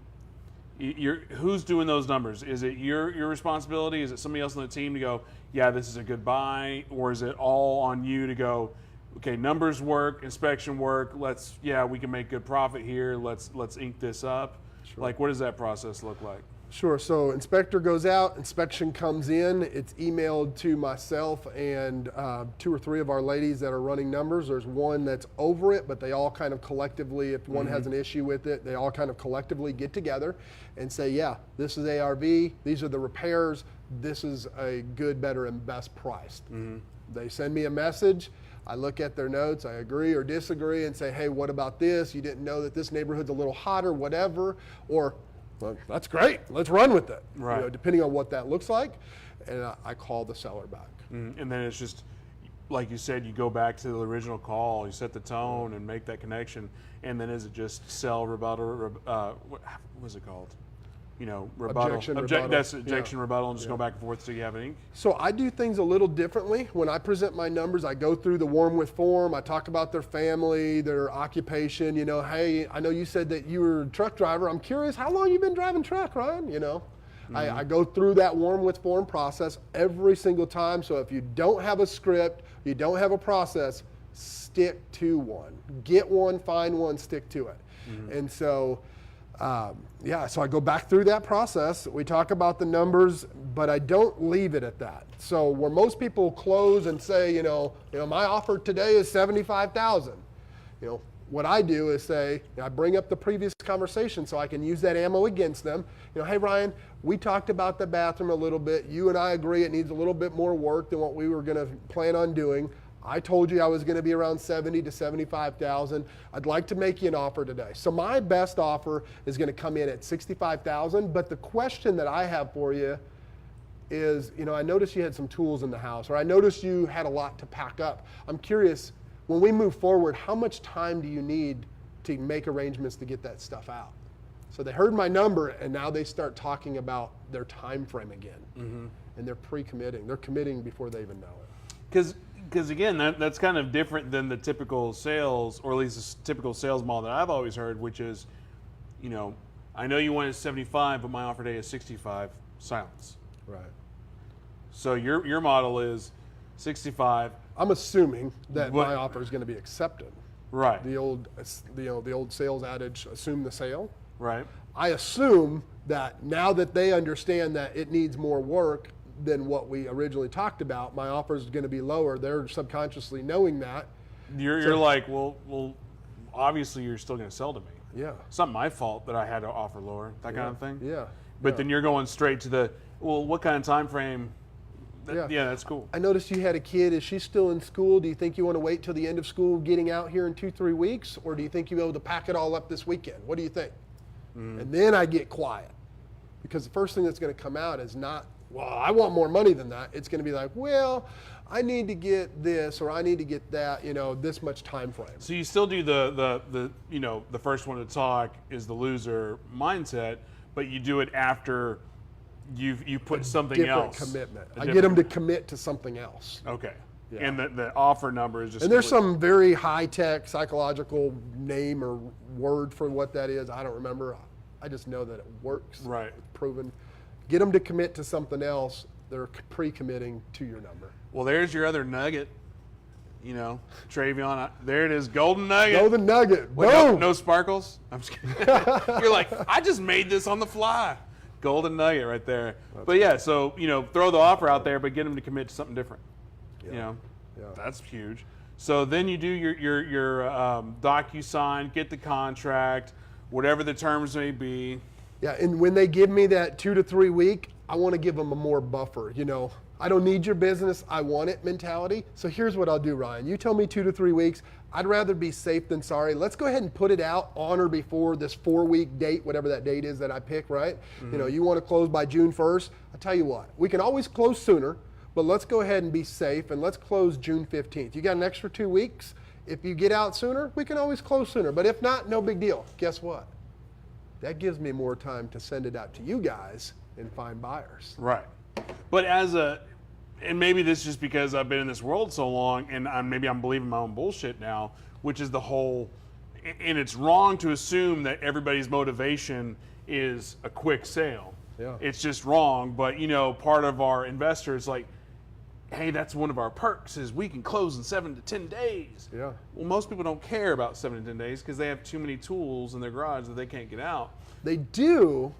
who's doing those numbers? Is it your responsibility? Is it somebody else on the team to go, yeah, this is a good buy, or is it all on you to go, okay, numbers work, inspection work. We can make good profit here. Let's ink this up. Sure. Like, what does that process look like? Sure. So inspector goes out, inspection comes in. It's emailed to myself and 2 or 3 of our ladies that are running numbers. There's one that's over it, but they all kind of collectively, if one has an issue with it, they all kind of collectively get together and say, yeah, this is ARV. These are the repairs. This is a good, better, and best priced. They send me a message. I look at their notes, I agree or disagree, and say, hey, what about this? You didn't know that this neighborhood's a little hotter, whatever. Or, well, that's great, let's run with it. Right. Depending on what that looks like. And I call the seller back. And then it's just, like you said, you go back to the original call, you set the tone and make that connection. And then is it just sell, rebuttal, what was it called? Rebuttal. Rebuttal. That's objection, rebuttal, and just go back and forth so you have an ink? So I do things a little differently. When I present my numbers, I go through the warm with form. I talk about their family, their occupation. Hey, I know you said that you were a truck driver. I'm curious, how long you been driving truck, Ryan? I go through that warm with form process every single time. So if you don't have a script, you don't have a process, stick to one. Get one, find one, stick to it. And so so I go back through that process. We talk about the numbers, but I don't leave it at that. So where most people close and say, my offer today is $75,000. what I do is say, I bring up the previous conversation so I can use that ammo against them. Hey Ryan, we talked about the bathroom a little bit. You and I agree it needs a little bit more work than what we were going to plan on doing. I told you I was going to be around 70 to 75,000. I'd like to make you an offer today. So my best offer is going to come in at 65,000. But the question that I have for you is, I noticed you had some tools in the house, or I noticed you had a lot to pack up. I'm curious, when we move forward, how much time do you need to make arrangements to get that stuff out? So they heard my number, and now they start talking about their time frame again. And they're pre-committing. They're committing before they even know it. Because again, that's kind of different than the typical sales, or at least the typical sales model that I've always heard, which is, I know you wanted 75, but my offer today is 65. Silence. Right. So your model is 65. I'm assuming that my offer is going to be accepted. Right. The old sales adage, assume the sale. Right. I assume that now that they understand that it needs more work than what we originally talked about, my offer is going to be lower. They're subconsciously knowing that. You're like, well, obviously you're still going to sell to me. Yeah. It's not my fault that I had to offer lower, that kind of thing. Yeah. But then you're going straight to the, what kind of time frame? Yeah, that's cool. I noticed you had a kid. Is she still in school? Do you think you want to wait till the end of school getting out here in 2-3 weeks? Or do you think you'll be able to pack it all up this weekend? What do you think? And then I get quiet. Because the first thing that's going to come out is not, well, I want more money than that. It's going to be like, well, I need to get this, or I need to get that, this much time frame. So you still do the first one to talk is the loser mindset, but you do it after you put something else. Commitment. I get them to commit to something else. Okay. Yeah. And the offer number is just. And there's some very high-tech psychological name or word for what that is. I don't remember. I just know that it works. Right. It's proven. Get them to commit to something else. They're pre-committing to your number. Well, there's your other nugget. Travion. There it is, golden nugget. Golden nugget. Wait, Boom. no sparkles. I'm just kidding. You're like, I just made this on the fly. Golden nugget right there. But yeah, so throw the offer out there, but get them to commit to something different. Yeah. That's huge. So then you do your DocuSign, get the contract, whatever the terms may be. Yeah, and when they give me that 2 to 3 week, I want to give them a more buffer. I don't need your business, I want it mentality. So here's what I'll do, Ryan. You tell me 2 to 3 weeks. I'd rather be safe than sorry. Let's go ahead and put it out on or before this 4-week date, whatever that date is that I pick, right? You want to close by June 1st. I'll tell you what, we can always close sooner, but let's go ahead and be safe and let's close June 15th. You got an extra 2 weeks. If you get out sooner, we can always close sooner. But if not, no big deal. Guess what? That gives me more time to send it out to you guys and find buyers. Right. But and maybe this is just because I've been in this world so long and maybe I'm believing my own bullshit now, which is the whole, and it's wrong to assume that everybody's motivation is a quick sale. Yeah. It's just wrong. But, part of our investors like, hey, that's one of our perks is we can close in 7 to 10 days. Yeah. Well, most people don't care about 7 to 10 days because they have too many tools in their garage that they can't get out. They do,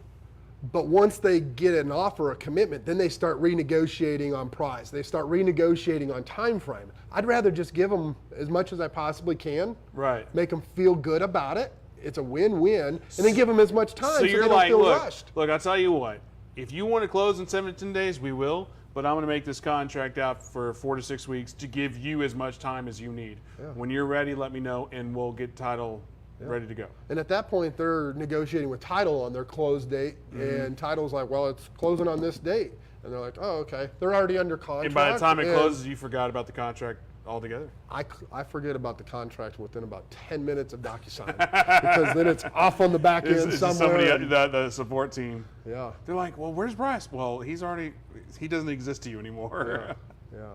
but once they get an offer, a commitment, then they start renegotiating on price. They start renegotiating on time frame. I'd rather just give them as much as I possibly can. Right. Make them feel good about it. It's a win-win, and then give them as much time so, you're they don't like, feel rushed. Look, I'll tell you what. If you want to close in 7 to 10 days, we will. But I'm going to make this contract out for 4 to 6 weeks to give you as much time as you need. Yeah. When you're ready, let me know, and we'll get title ready to go. And at that point, they're negotiating with title on their close date, and title's like, well, it's closing on this date. And they're like, oh, okay. They're already under contract. And by the time it closes, you forgot about the contract altogether. I forget about the contract within about 10 minutes of DocuSign because then it's off on the back end somewhere. Somebody, the support team. Yeah. They're like, well, where's Bryce? Well, he doesn't exist to you anymore. Yeah.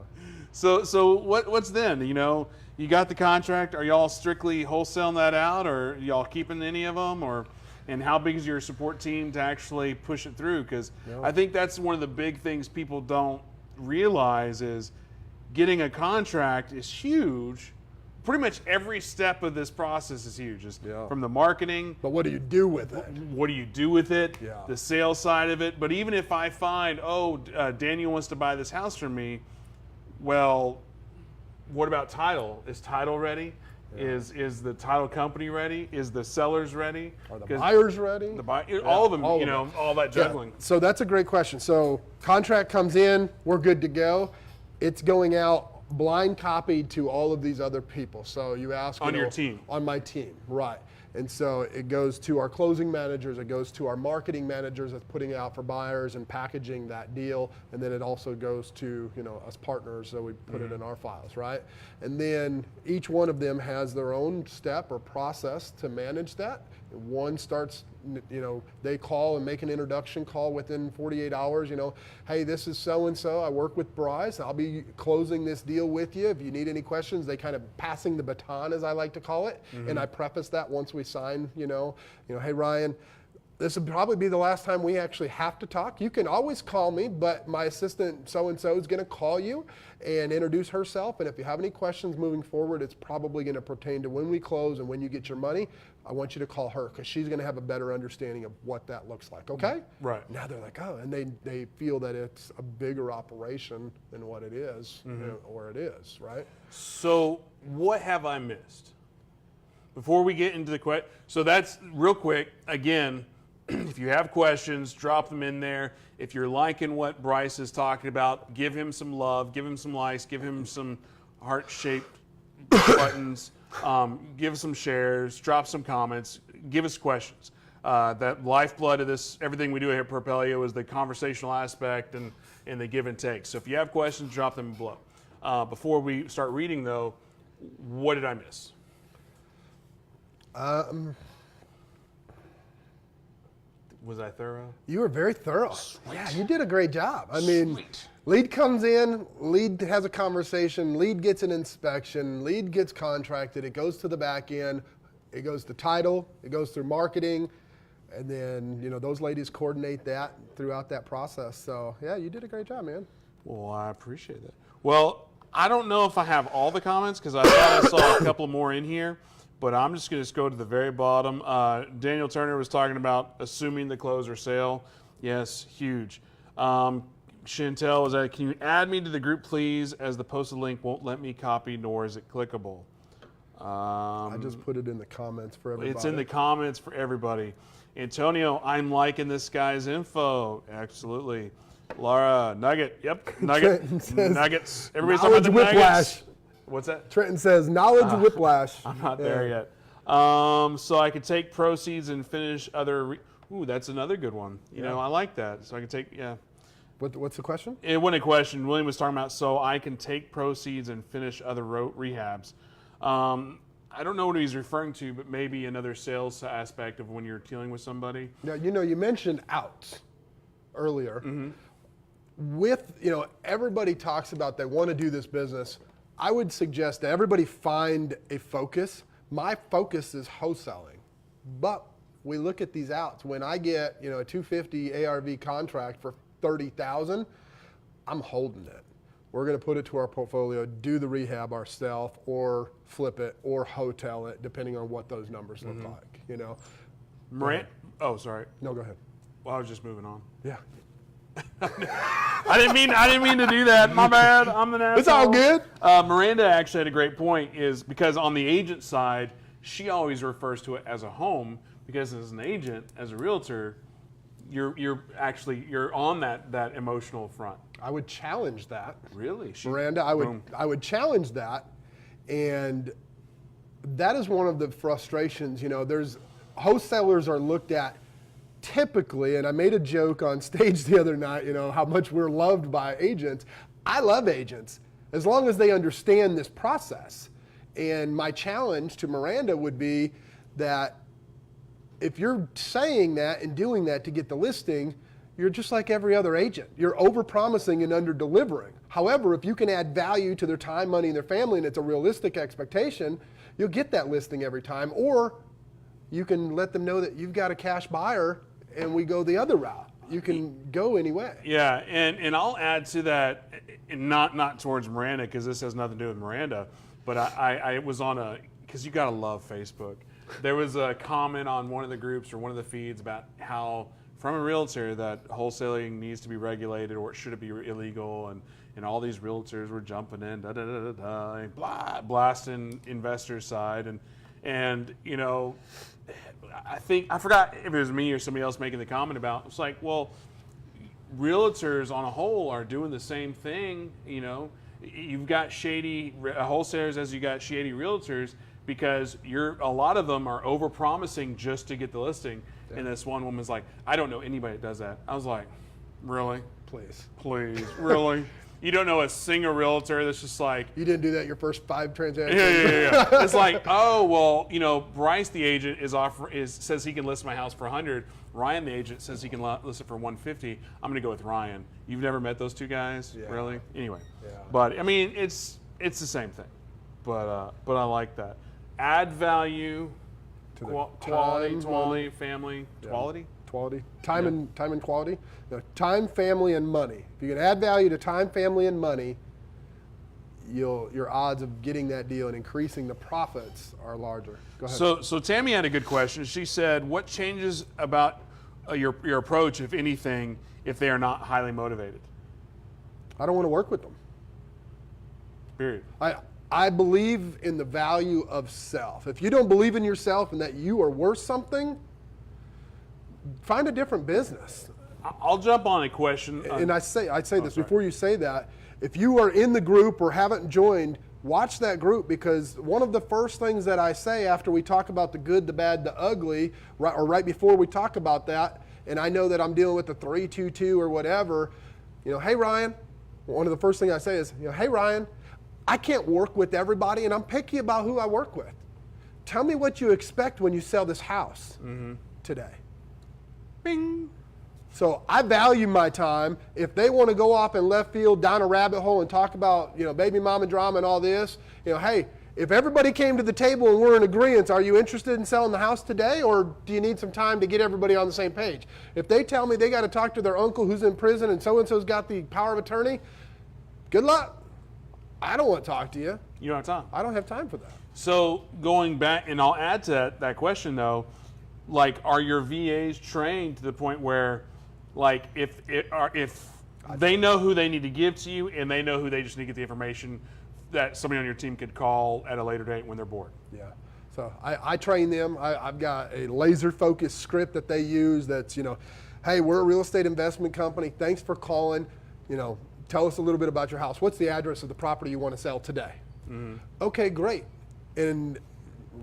So what's then? You got the contract. Are y'all strictly wholesaling that out, or y'all keeping any of them, and how big is your support team to actually push it through? Because I think that's one of the big things people don't realize is getting a contract is huge. Pretty much every step of this process is huge. From the marketing. But what do you do with it? What do you do with it? Yeah. The sales side of it. But even if I find, Daniel wants to buy this house from me, well, what about title? Is title ready? Is the title company ready? Is the sellers ready? Are the 'Cause buyers ready? all of them, all you of know, them. all that juggling. Yeah. So that's a great question. So contract comes in, we're good to go. It's going out blind copied to all of these other people. So you ask On your team. On my team, right. And so it goes to our closing managers, it goes to our marketing managers that's putting it out for buyers and packaging that deal, and then it also goes to, you know, us partners, so we put it in our files, right? And then each one of them has their own step or process to manage that. One starts, you know, they call and make an introduction call within 48 hours, you know, hey, this is so-and-so, I work with Bryce, I'll be closing this deal with you. If you need any questions, they kind of passing the baton, as I like to call it, and I preface that once we sign, you know, hey, Ryan, this will probably be the last time we actually have to talk. You can always call me, but my assistant so-and-so is going to call you and introduce herself. And if you have any questions moving forward, it's probably going to pertain to when we close and when you get your money. I want you to call her because she's going to have a better understanding of what that looks like, okay? Right. Now they're like, oh, and they feel that it's a bigger operation than what it is, you know, or it is, right? So what have I missed? Before we get into the question, so that's real quick, again, if you have questions, drop them in there. If you're liking what Bryce is talking about, give him some love, give him some likes, give him some heart-shaped buttons, give some shares, drop some comments, give us questions. That lifeblood of this, everything we do here at Propelio is the conversational aspect and the give and take. So if you have questions, drop them below. Before we start reading, though, what did I miss? Was I thorough? You were very thorough. Sweet. Yeah, you did a great job. I mean, Sweet. lead comes in, lead has a conversation, lead gets an inspection, lead gets contracted, it goes to the back end, it goes to title, it goes through marketing, and then, you know, those ladies coordinate that throughout that process. So, yeah, you did a great job, man. Well, I appreciate that. Well, I don't know if I have all the comments because I thought I saw a couple more in here. But I'm just going to go to the very bottom. Daniel Turner was talking about assuming the close or sale. Yes, huge. Chantel was like, can you add me to the group, please, as the posted link won't let me copy, nor is it clickable. I just put it in the comments for everybody. It's in the comments for everybody. Antonio, I'm liking this guy's info. Absolutely. Laura, Nugget. Yep, Nugget. Nuggets. Everybody's talking about the whiplash. Nuggets. What's that? Trenton says, knowledge whiplash. I'm not there yet. So I could take proceeds and finish other. Ooh, that's another good one. You know, I like that. So I can take, yeah. What's the question? It wasn't a question. William was talking about, so I can take proceeds and finish other rehabs. I don't know what he's referring to, but maybe another sales aspect of when you're dealing with somebody. Now, you know, you mentioned outs earlier. With, you know, everybody talks about they want to do this business. I would suggest that everybody find a focus. My focus is wholesaling, but we look at these outs. When I get, you know, a 250 ARV contract for 30,000, I'm holding it. We're going to put it to our portfolio, do the rehab ourselves, or flip it, or hotel it, depending on what those numbers look like. You know. Oh, sorry. No, go ahead. Well, I was just moving on. Yeah. I didn't mean to do that. My bad. I'm the asshole. It's all good. Miranda actually had a great point, is because on the agent side, she always refers to it as a home because as an agent, as a realtor, you're on that emotional front. I would challenge that. Really, Miranda, I would challenge that, and that is one of the frustrations. You know, there's wholesalers are looked at. Typically, and I made a joke on stage the other night, you know, how much we're loved by agents. I love agents as long as they understand this process. And my challenge to Miranda would be that if you're saying that and doing that to get the listing, you're just like every other agent. You're over-promising and under-delivering. However, if you can add value to their time, money, and their family, and it's a realistic expectation, you'll get that listing every time. Or you can let them know that you've got a cash buyer and we go the other route. You can go any way. Yeah, and I'll add to that, and not towards Miranda, because this has nothing to do with Miranda, but I was on because you got to love Facebook. There was a comment on one of the groups or one of the feeds about how from a realtor that wholesaling needs to be regulated or should it be illegal, and all these realtors were jumping in, blasting investors' side, and you know, I forgot if it was me or somebody else making the comment about, it's like, well, realtors on a whole are doing the same thing. You know, you've got shady wholesalers as you got shady realtors, because a lot of them are overpromising just to get the listing. Yeah. And this one woman's like, I don't know anybody that does that. I was like, really? Please, really? You don't know a single realtor that's just like, you didn't do that your first 5 transactions? Yeah. It's like, oh, well, you know, Bryce the agent says he can list my house for 100. Ryan the agent says he can list it for 150. I'm going to go with Ryan. You've never met those two guys, Yeah. really? Anyway, Yeah. But I mean, it's the same thing. But I like that. Add value, To the quality, time, family, Yeah. quality. Quality, time and quality. No, time, family, and money. If you can add value to time, family, and money, your odds of getting that deal and increasing the profits are larger. Go ahead. So Tammy had a good question. She said, "What changes about your approach, if anything, if they are not highly motivated?" I don't want to work with them. Period. I believe in the value of self. If you don't believe in yourself and that you are worth something, find a different business. I'll jump on a question. And I'd say this before you say that. If you are in the group or haven't joined, watch that group, because one of the first things that I say after we talk about the good, the bad, the ugly, right before we talk about that, and I know that I'm dealing with the 3-2-2 or whatever, you know, hey Ryan, one of the first things I say is, you know, hey Ryan, I can't work with everybody, and I'm picky about who I work with. Tell me what you expect when you sell this house today. Bing. So I value my time. If they want to go off in left field down a rabbit hole and talk about, you know, baby mama drama and all this, you know, hey, if everybody came to the table and we're in agreement, are you interested in selling the house today, or do you need some time to get everybody on the same page? If they tell me they got to talk to their uncle who's in prison and so-and-so's got the power of attorney, good luck. I don't want to talk to you. You don't have time. I don't have time for that. So going back, and I'll add to that question though, like, are your VAs trained to the point where, like, if they know who they need to give to you and they know who they just need to get the information that somebody on your team could call at a later date when they're bored? Yeah. So I train them. I've got a laser-focused script that they use that's, you know, hey, we're a real estate investment company. Thanks for calling. You know, tell us a little bit about your house. What's the address of the property you want to sell today? Mm-hmm. Okay, great. And,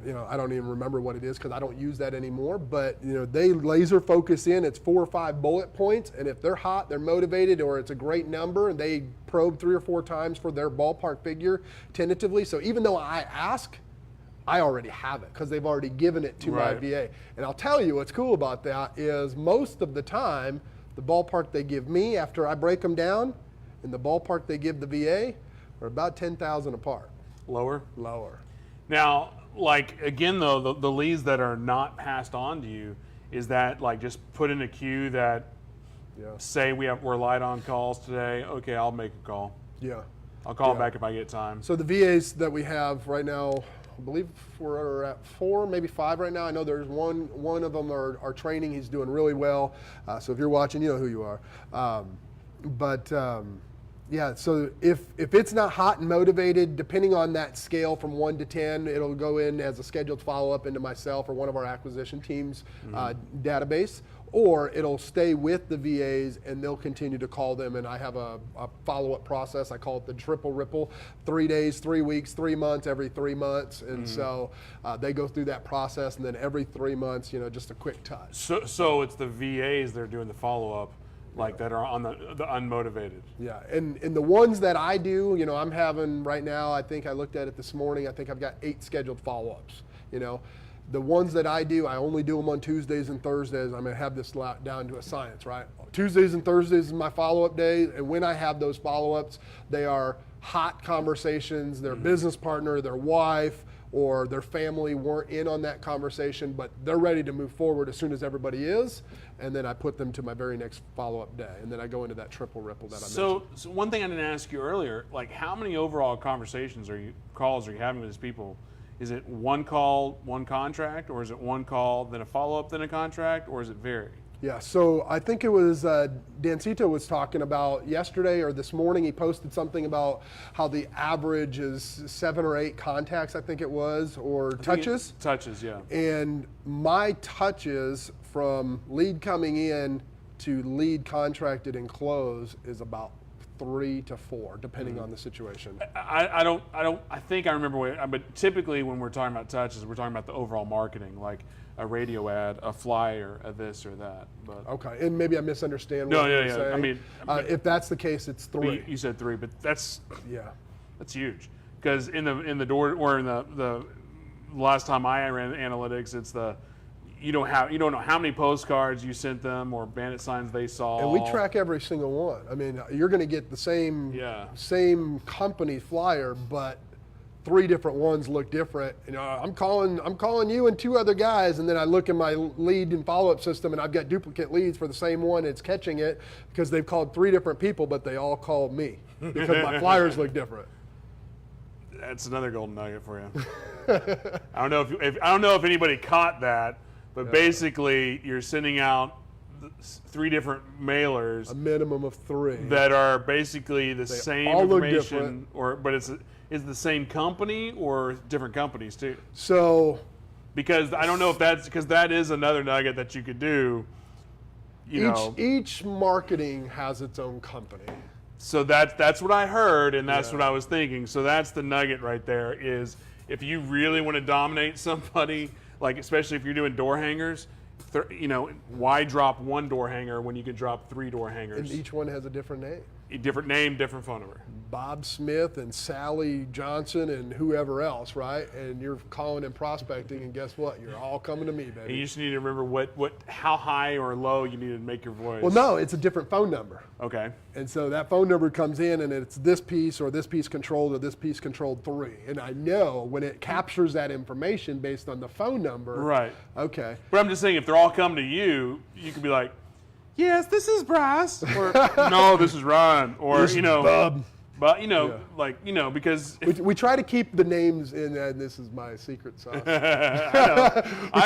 you know, I don't even remember what it is because I don't use that anymore. But, you know, they laser focus in. It's 4 or 5 bullet points. And if they're hot, they're motivated, or it's a great number, and they probe 3 or 4 times for their ballpark figure tentatively. So even though I ask, I already have it because they've already given it to my VA. And I'll tell you what's cool about that is most of the time, the ballpark they give me after I break them down and the ballpark they give the VA are about 10,000 apart. Lower? Lower. Now, like, again, though, the leads that are not passed on to you, is that, like, just put in a queue that say we're light on calls today? Okay, I'll make a call. Yeah. I'll call back if I get time. So the VAs that we have right now, I believe we're at 4, maybe 5 right now. I know there's one of them are training. He's doing really well. So if you're watching, you know who you are. Yeah, so if it's not hot and motivated, depending on that scale from 1 to 10, it'll go in as a scheduled follow-up into myself or one of our acquisition teams database, or it'll stay with the VAs and they'll continue to call them, and I have a follow-up process. I call it the triple ripple, 3 days, 3 weeks, 3 months, every 3 months, and so they go through that process, and then every 3 months, you know, just a quick touch. So it's the VAs that are doing the follow-up, like that are on the unmotivated. Yeah, and the ones that I do, you know, I'm having right now, I think I looked at it this morning, I think I've got 8 scheduled follow-ups. You know, the ones that I do, I only do them on Tuesdays and Thursdays. I'm going to have this down to a science, right? Tuesdays and Thursdays is my follow-up day, and when I have those follow-ups, they are hot conversations. Their business partner, their wife, or their family weren't in on that conversation, but they're ready to move forward as soon as everybody is, and then I put them to my very next follow-up day, and then I go into that triple ripple that I mentioned. So one thing I didn't ask you earlier, like, how many overall calls are you having with these people? Is it one call, one contract, or is it one call, then a follow-up, then a contract, or is it vary? Yeah, so I think it was Dancito was talking about yesterday or this morning. He posted something about how the average is 7 or 8 contacts, I think it was, or touches. Touches, yeah. And my touches from lead coming in to lead contracted and close is about 3 to 4, depending on the situation. I think I remember, but typically when we're talking about touches, we're talking about the overall marketing, like a radio ad, a flyer, a this or that. But Okay, and maybe I misunderstand No, what yeah, you're yeah. saying. I mean, if that's the case, it's 3. you said 3, but that's Yeah. huge. Because in the door or in the last time I ran analytics, it's you don't know how many postcards you sent them or bandit signs they saw. And we track every single one. I mean, you're going to get the same company flyer, but 3 different ones look different. You know, I'm calling you and 2 other guys, and then I look in my lead and follow-up system, and I've got duplicate leads for the same one. It's catching it because they've called 3 different people, but they all called me because my flyers look different. That's another golden nugget for you. I don't know if anybody caught that, but basically you're sending out 3 different mailers, A minimum of 3 that are basically the same all look information, but is the same company or different companies too? So Because I don't know if that is another nugget that you could do. each marketing has its own company. So that's what I heard, and that's what I was thinking. So that's the nugget right there. Is if you really want to dominate somebody, like especially if you're doing door hangers, why drop 1 door hanger when you can drop 3 door hangers? And each one has a different name. Different name, different phone number. Bob Smith and Sally Johnson and whoever else, right? And you're calling and prospecting, and guess what? You're all coming to me, baby. And you just need to remember how high or low you need to make your voice. Well, no, it's a different phone number. Okay. And so that phone number comes in, and it's this piece or this piece controlled or this piece controlled 3. And I know when it captures that information based on the phone number. Right. Okay. But I'm just saying, if they're all coming to you, you could be like, yes, this is Bryce, or no, this is Ryan, or This is Bob. But because We try to keep the names in, and this is my secret sauce. that's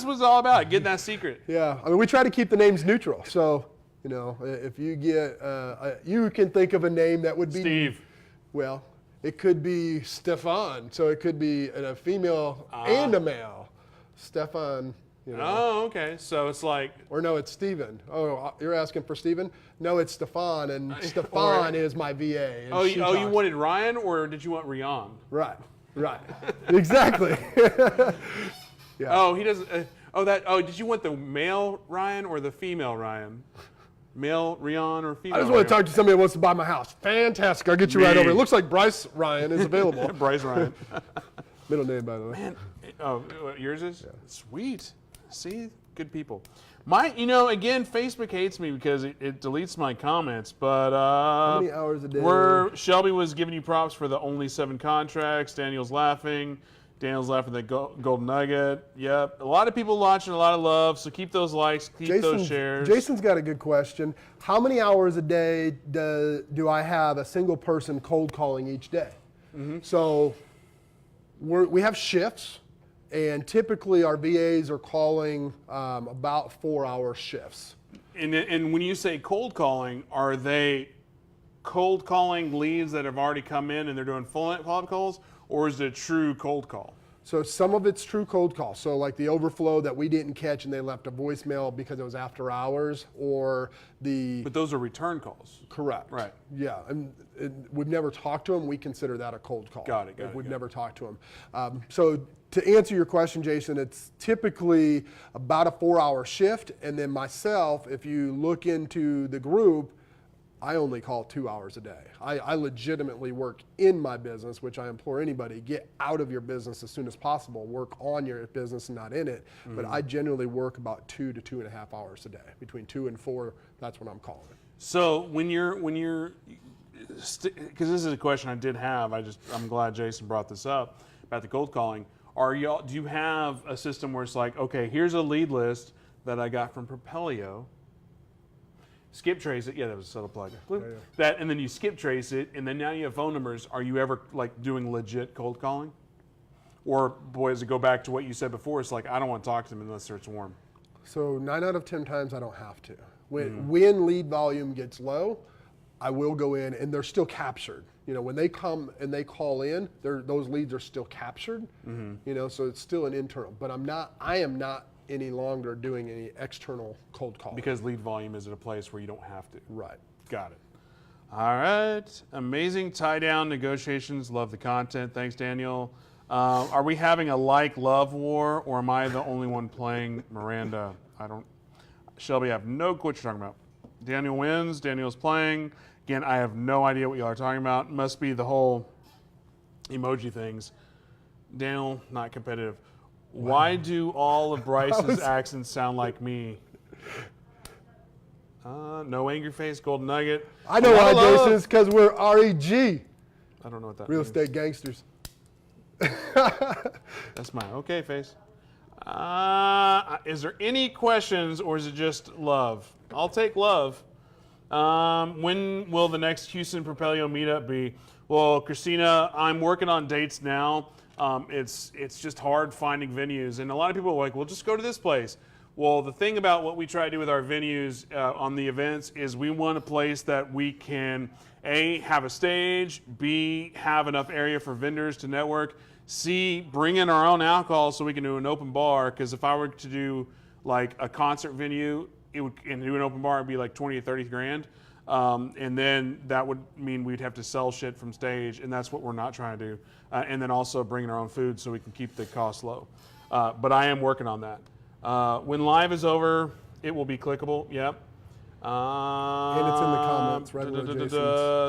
what it's all about, getting that secret. Yeah, I mean, we try to keep the names neutral. So, if you get, you can think of a name that would be Steve. Well, it could be Stefan. So it could be a female and a male. Stefan. Oh, okay. So it's like, or no, it's Steven. Oh, you're asking for Steven? No, it's Stefan, and Stefan is my VA. And you wanted Ryan, or did you want Rian? Right. Exactly. Yeah. Oh, he doesn't. Did you want the male Ryan or the female Ryan? Male Rian or female? I just want to talk to somebody who wants to buy my house. Fantastic. I'll get you right over. It looks like Bryce Ryan is available. Bryce Ryan. Middle name, by the way. Man, yours is? Yeah. Sweet. See? Good people. Again, Facebook hates me because it deletes my comments, but how many hours a day? Shelby was giving you props for the only 7 contracts. Daniel's laughing at the golden nugget. Yep. A lot of people watching, a lot of love, so keep those likes, those shares. Jason's got a good question. How many hours a day do I have a single person cold calling each day? Mm-hmm. So we have shifts. And typically our VAs are calling about 4-hour shifts. And when you say cold calling, are they cold calling leads that have already come in and they're doing follow-up calls, or is it a true cold call? So some of it's true cold call. So like the overflow that we didn't catch and they left a voicemail because it was after hours, or But those are return calls. Correct. Right. Yeah, and we've never talked to them. We consider that a cold call. Got it. We've never talked to them. So to answer your question, Jason, it's typically about a 4-hour shift, and then myself, if you look into the group, I only call 2 hours a day. I legitimately work in my business, which I implore anybody, get out of your business as soon as possible. Work on your business and not in it. Mm-hmm. But I generally work about 2 to 2.5 hours a day. Between 2 and 4, that's when I'm calling. So when you're, because this is a question I did have, I'm glad Jason brought this up about the cold calling. Do you have a system where it's like, okay, here's a lead list that I got from Propelio. Skip trace it. Yeah, that was a subtle plug. Yeah. That, and then you skip trace it, and then now you have phone numbers. Are you ever doing legit cold calling? Or, boy, does it go back to what you said before? It's like, I don't want to talk to them unless it's warm. So 9 out of 10 times I don't have to. When lead volume gets low, I will go in, and they're still captured. You know, when they come and they call in, those leads are still captured. You know, so it's still an internal. But I am not any longer doing any external cold calling. Because lead volume is at a place where you don't have to. Right. Got it. All right. Amazing tie-down negotiations. Love the content. Thanks, Daniel. Are we having a like-love war, or am I the only one playing Miranda? Shelby, I have no clue what you're talking about. Daniel wins. Daniel's playing. Again, I have no idea what y'all are talking about. Must be the whole emoji things. Daniel, not competitive. Wow. Why do all of Bryce's accents sound like me? No angry face, golden nugget. I know why, Jason. It's because we're REG. I don't know what that Real means. estate gangsters. That's my okay face. Is there any questions, or is it just love? I'll take love. When will the next Houston Propelio meetup be? Well, Christina, I'm working on dates now. It's just hard finding venues, and a lot of people are like, well, just go to this place. Well, the thing about what we try to do with our venues on the events is we want a place that we can, A, have a stage, B, have enough area for vendors to network, C, bring in our own alcohol so we can do an open bar, because if I were to do like a concert venue and do an open bar, it'd be like 20 to 30 grand. And then that would mean we'd have to sell shit from stage, and that's what we're not trying to do. And then also bring in our own food so we can keep the cost low. But I am working on that. When live is over, it will be clickable. Yep. And it's in the comments, right?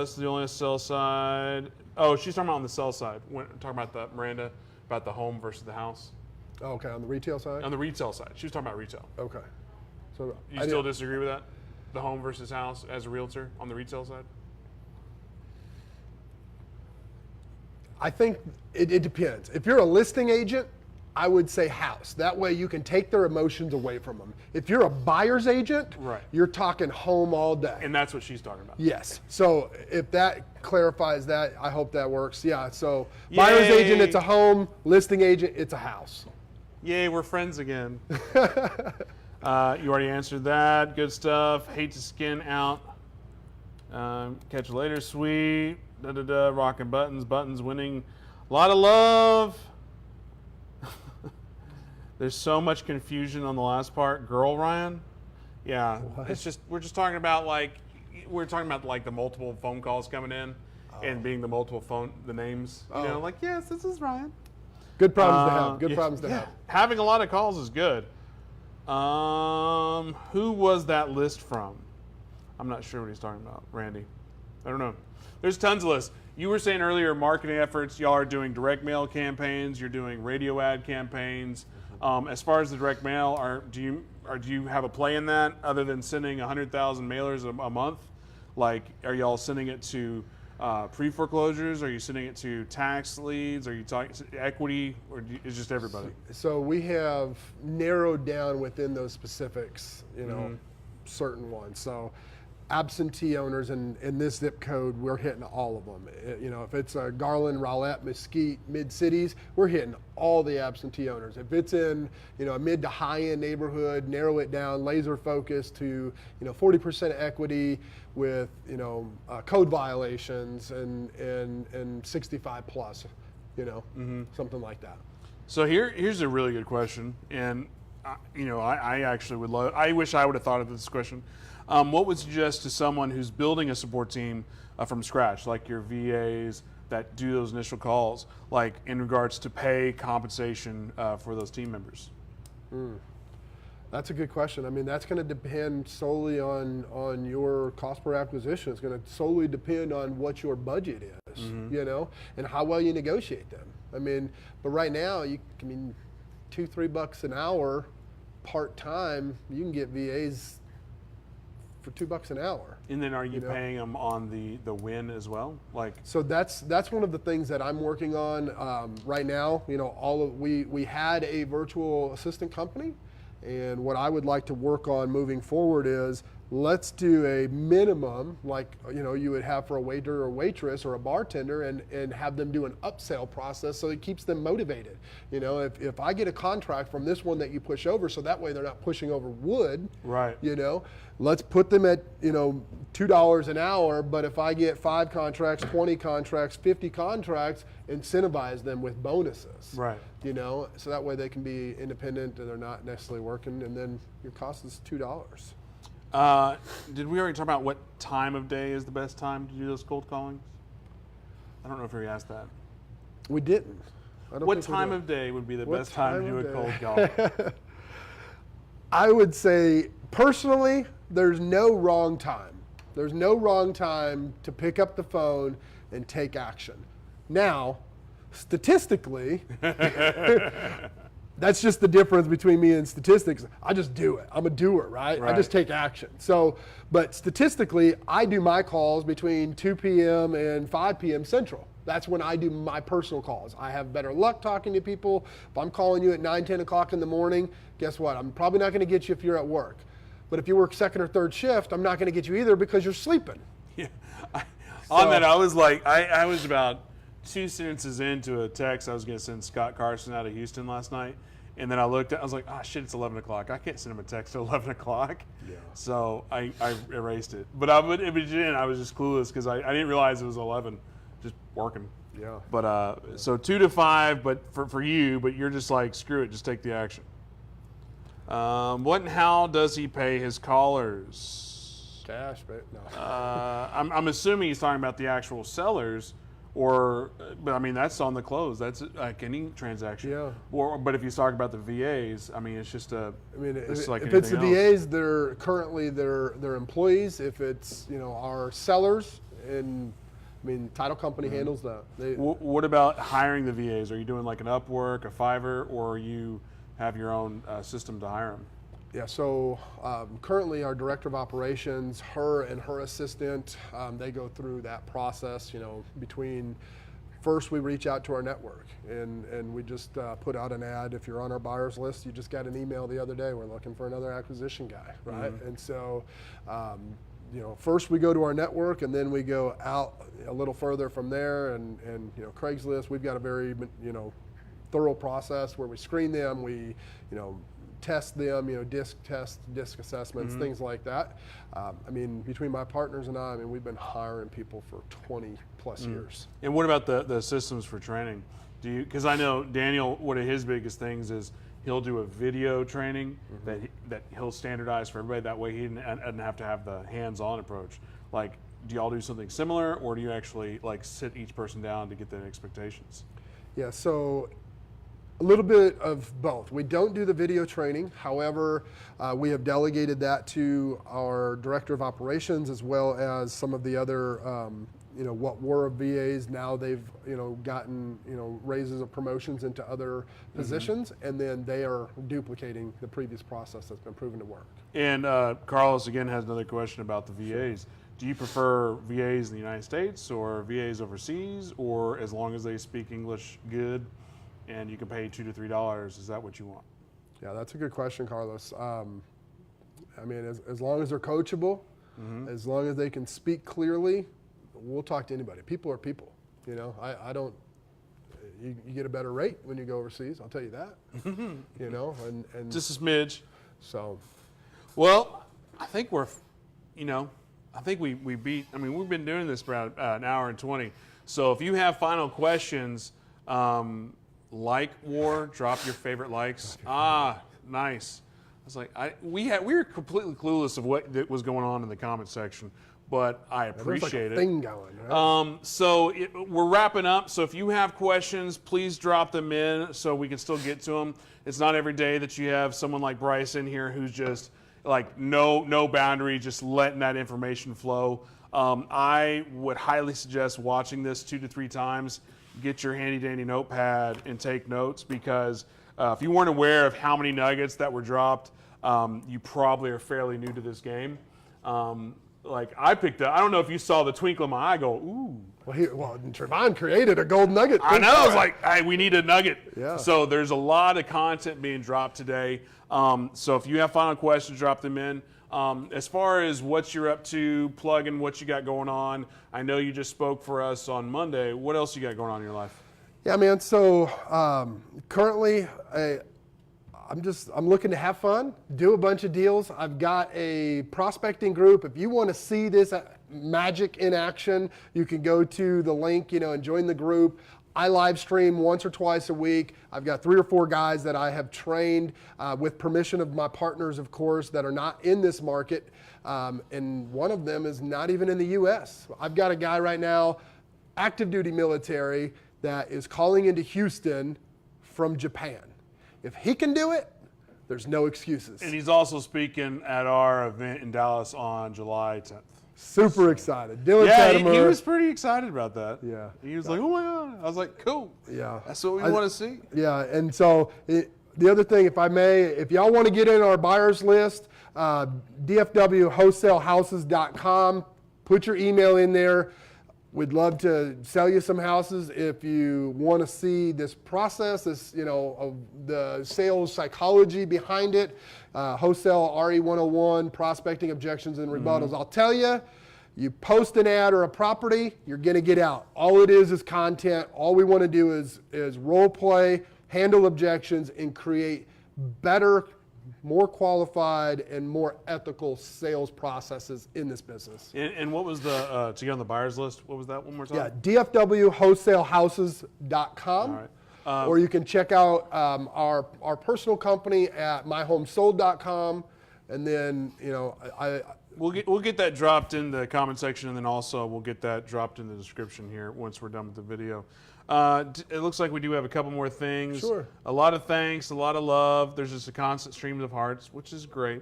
It's the only sell side. Oh, she's talking about on the sell side. Talking about the Miranda, about the home versus the house. Oh, okay, on the retail side? On the retail side. She was talking about retail. Okay. So You still disagree with that? The home versus house as a realtor on the retail side? I think it depends. If you're a listing agent, I would say house. That way you can take their emotions away from them. If you're a buyer's agent, right, you're talking home all day. And that's what she's talking about. Yes. So if that clarifies that, I hope that works. Yeah. So buyer's agent, it's a home. Listing agent, it's a house. Yay, we're friends again. You already answered that. Good stuff. Hate to skin out. Catch you later, sweet. Rocking buttons winning. A lot of love. There's so much confusion on the last part. Girl, Ryan? Yeah. What? It's just, we're talking about the multiple phone calls coming in and being the the names. You know, like, yes, this is Ryan. Good problems to have. Good problems to have. Having a lot of calls is good. Who was that list from? I'm not sure what he's talking about. Randy. I don't know. There's tons of lists. You were saying earlier, marketing efforts, y'all are doing direct mail campaigns, you're doing radio ad campaigns. As far as the direct mail, do you have a play in that other than sending 100,000 mailers a month? Like, are y'all sending it to pre-foreclosures? Are you sending it to tax leads? Are you talking equity, or is just everybody? So we have narrowed down within those specifics, you know, certain ones. So absentee owners in this zip code, we're hitting all of them. You know, if it's Garland, Rowlett, Mesquite, mid-cities, we're hitting all the absentee owners. If it's in, you know, a mid to high-end neighborhood, narrow it down, laser focus to, you know, 40% equity with, you know, code violations and 65 plus, you know, something like that. So here's a really good question, and you know, I actually would love. I wish I would have thought of this question. What would you suggest to someone who's building a support team from scratch, like your VAs that do those initial calls, like in regards to pay, compensation for those team members? That's a good question. I mean, that's going to depend solely on your cost per acquisition. It's going to solely depend on what your budget is, you know, and how well you negotiate them. I mean, but right now, $2-3 an hour part-time, you can get VAs for $2 an hour. And then are you paying them on the win as well? Like, so that's one of the things that I'm working on right now. You know, we had a virtual assistant company, and what I would like to work on moving forward is let's do a minimum like, you would have for a waiter or waitress or a bartender, and have them do an upsell process so it keeps them motivated. If I get a contract from this one that you push over, so that way they're not pushing over wood, right? Let's put them at, $2 an hour, but if I get 5 contracts, 20 contracts, 50 contracts, incentivize them with bonuses. Right. So that way they can be independent and they're not necessarily working, and then your cost is $2. Did we already talk about what time of day is the best time to do those cold callings? I don't know if we asked that. We didn't. What time of day would be the best time to do a cold call? I would say, personally, there's no wrong time. There's no wrong time to pick up the phone and take action. Now, statistically, that's just the difference between me and statistics. I just do it. I'm a doer, right? I just take action. So, but statistically, I do my calls between 2 p.m. and 5 p.m. Central. That's when I do my personal calls. I have better luck talking to people. If I'm calling you at 9, 10 o'clock in the morning, guess what? I'm probably not going to get you if you're at work. But if you work second or third shift, I'm not going to get you either because you're sleeping. Yeah. On that, I was like, I was about 2 sentences into a text I was going to send Scott Carson out of Houston last night. And then I looked at I was like, shit, it's 11 o'clock. I can't send him a text at 11 o'clock. Yeah. So I erased it. But I was just clueless because I didn't realize it was 11, just working. Yeah. But so 2 to 5, but for you, but you're just like, screw it, just take the action. What and how does he pay his callers? Cash, but no. I'm assuming he's talking about the actual sellers, but I mean that's on the close. That's like any transaction. Yeah. But if he's talking about the VAs, I mean it's just if it's the else. VAs, they're currently their employees. If it's our sellers, and I mean title company handles that. What about hiring the VAs? Are you doing like an Upwork, a Fiverr, or you have your own system to hire them? Yeah, so currently our director of operations, her and her assistant, they go through that process, between first we reach out to our network and we just put out an ad. If you're on our buyers list, you just got an email the other day, we're looking for another acquisition guy, right? Mm-hmm. And so, first we go to our network and then we go out a little further from there and Craigslist, we've got a very, thorough process where we screen them, we, test them, disc assessments, mm-hmm. things like that. Between my partners and I we've been hiring people for 20 plus years. And what about the systems for training? Because I know Daniel, one of his biggest things is he'll do a video training mm-hmm. that he'll standardize for everybody. That way he doesn't have to have the hands-on approach. Like, do y'all do something similar, or do you actually sit each person down to get the expectations? Yeah, so a little bit of both. We don't do the video training. However, we have delegated that to our director of operations as well as some of the other, what were VAs. Now they've, gotten, raises or promotions into other positions, mm-hmm. and then they are duplicating the previous process that's been proven to work. And Carlos, again, has another question about the VAs. Sure. Do you prefer VAs in the United States or VAs overseas, or as long as they speak English good and you can pay $2 to $3, is that what you want? Yeah, that's a good question, Carlos. As long as they're coachable, mm-hmm. as long as they can speak clearly, we'll talk to anybody. People are people. I don't. You get a better rate when you go overseas. I'll tell you that. And just a smidge. So, well, I think we're, I think we beat. We've been doing this for about an hour and 20. So if you have final questions. Like war, drop your favorite likes. Nice. I was like, we were completely clueless of what was going on in the comment section, but I appreciate it. There's like a thing going, right? We're wrapping up. So if you have questions, please drop them in so we can still get to them. It's not every day that you have someone like Bryce in here who's just like no boundary, just letting that information flow. I would highly suggest watching this 2 to 3 times. Get your handy dandy notepad and take notes, because if you weren't aware of how many nuggets that were dropped, you probably are fairly new to this game. I picked up, I don't know if you saw the twinkle in my eye, I go, ooh. Well, Trevon created a gold nugget. I know, I was like, hey, we need a nugget. Yeah. So there's a lot of content being dropped today. So if you have final questions, drop them in. As far as what you're up to, plugging what you got going on, I know you just spoke for us on Monday. What else you got going on in your life? Yeah, man. So currently, I'm looking to have fun, do a bunch of deals. I've got a prospecting group. If you want to see this magic in action, you can go to the link, and join the group. I live stream once or twice a week. I've got 3 or 4 guys that I have trained with permission of my partners, of course, that are not in this market. And one of them is not even in the U.S. I've got a guy right now, active duty military, that is calling into Houston from Japan. If he can do it, there's no excuses. And he's also speaking at our event in Dallas on July 10th. Super excited. Dylan He was pretty excited about that. Yeah. He was like, oh my God. I was like, cool. Yeah. That's what we want to see. Yeah, and so the other thing, if I may, if y'all want to get in our buyers list, dfwwholesalehouses.com, put your email in there. We'd love to sell you some houses. If you want to see this process, of the sales psychology behind it, wholesale RE 101, prospecting, objections, and rebuttals. I'll tell you, you post an ad or a property, you're going to get out. All it is content. All we want to do is role play, handle objections, and create better, more qualified, and more ethical sales processes in this business. And what was to get on the buyers list, what was that one more time? Yeah, dfwwholesalehouses.com. All right. Or you can check out our personal company at myhomesold.com. And then, We'll get that dropped in the comment section, and then also we'll get that dropped in the description here once we're done with the video. It looks like we do have a couple more things. Sure. A lot of thanks, a lot of love. There's just a constant stream of hearts, which is great.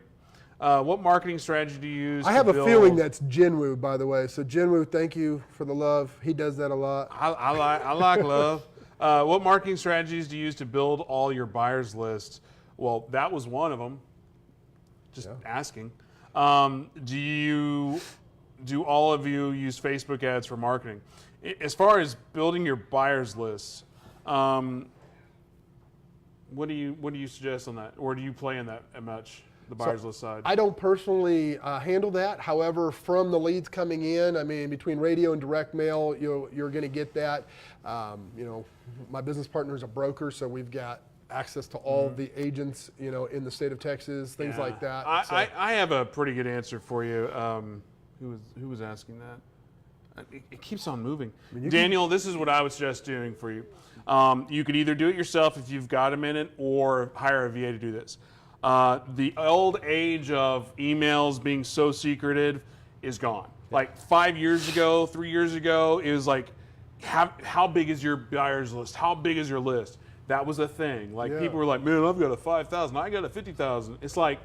What marketing strategy do you use? I have a feeling that's Jinwoo, by the way. So Jinwoo, thank you for the love. He does that a lot. I like love. What marketing strategies do you use to build all your buyers lists? Well, that was one of them. Just asking. Do all of you use Facebook ads for marketing? As far as building your buyers lists, what do you suggest on that, or do you play in that much, the buyers list side? I don't personally handle that. However, from the leads coming in, between radio and direct mail, you're going to get that. My business partner is a broker, so we've got access to all the agents, in the state of Texas, things like that. I have a pretty good answer for you. Who was asking that? It keeps on moving. Daniel, this is what I would suggest doing for you. You could either do it yourself if you've got a minute, or hire a VA to do this. The old age of emails being so secretive is gone. Like 5 years ago, 3 years ago, it was like, how big is your buyers list? How big is your list? That was a thing. Like people were like, man, I've got a 5,000, I got a 50,000. It's like,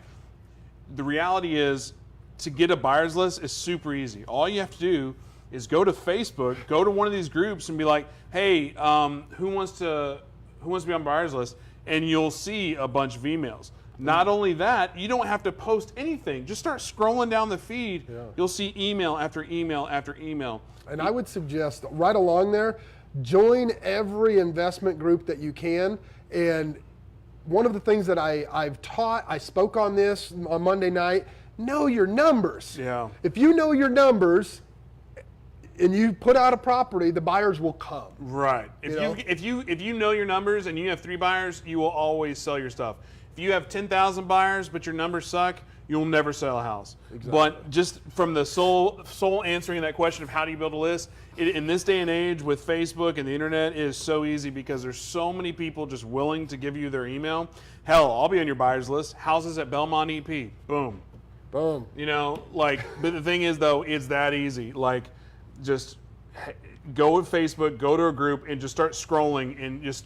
the reality is, to get a buyer's list is super easy. All you have to do is go to Facebook, go to one of these groups, and be like, hey, who wants to be on buyer's list? And you'll see a bunch of emails. Not only that, you don't have to post anything. Just start scrolling down the feed. You'll see email after email after email. And I would suggest, right along there, join every investment group that you can. And one of the things that I've taught, I spoke on this on Monday night, know your numbers. Yeah. If you know your numbers and you put out a property, the buyers will come. Right. If you know your numbers and you have 3 buyers, you will always sell your stuff. If you have 10,000 buyers but your numbers suck, you'll never sell a house. Exactly. But just from the soul answering that question of how do you build a list, in this day and age with Facebook and the internet, it is so easy because there's so many people just willing to give you their email. Hell, I'll be on your buyers list. Houses at Belmont EP. Boom. Boom. But the thing is though, it's that easy. Like, just go with Facebook, go to a group, and just start scrolling, and just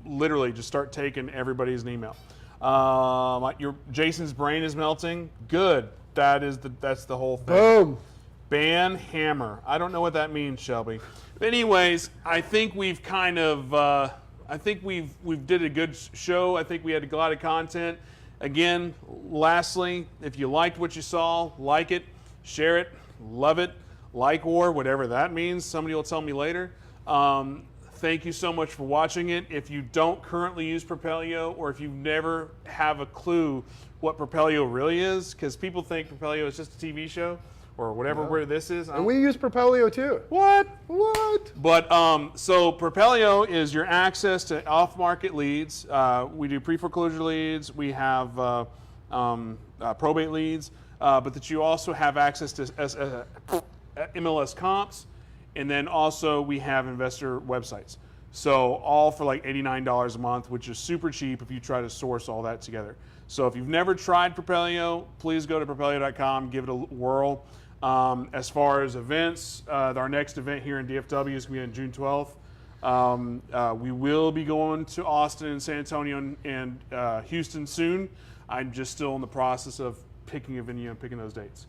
literally just start taking everybody's email. Jason's brain is melting. Good. That's the whole thing. Boom. Ban hammer. I don't know what that means, Shelby. But anyways, I think we've kind of we've did a good show. I think we had a lot of content. Again, lastly, if you liked what you saw, like it, share it, love it, like war, whatever that means. Somebody will tell me later. thank you so much for watching it. If you don't currently use Propelio, or if you never have a clue what Propelio really is, because people think Propelio is just a TV show or whatever where this is. And we use Propelio too. What? What? But so Propelio is your access to off-market leads. We do pre-foreclosure leads. We have probate leads, but that you also have access to MLS comps, and then also we have investor websites. So all for like $89 a month, which is super cheap if you try to source all that together. So if you've never tried Propelio, please go to propelio.com, give it a whirl. As far as events, our next event here in DFW is going to be on June 12th. We will be going to Austin and San Antonio and Houston soon. I'm just still in the process of picking a venue and picking those dates.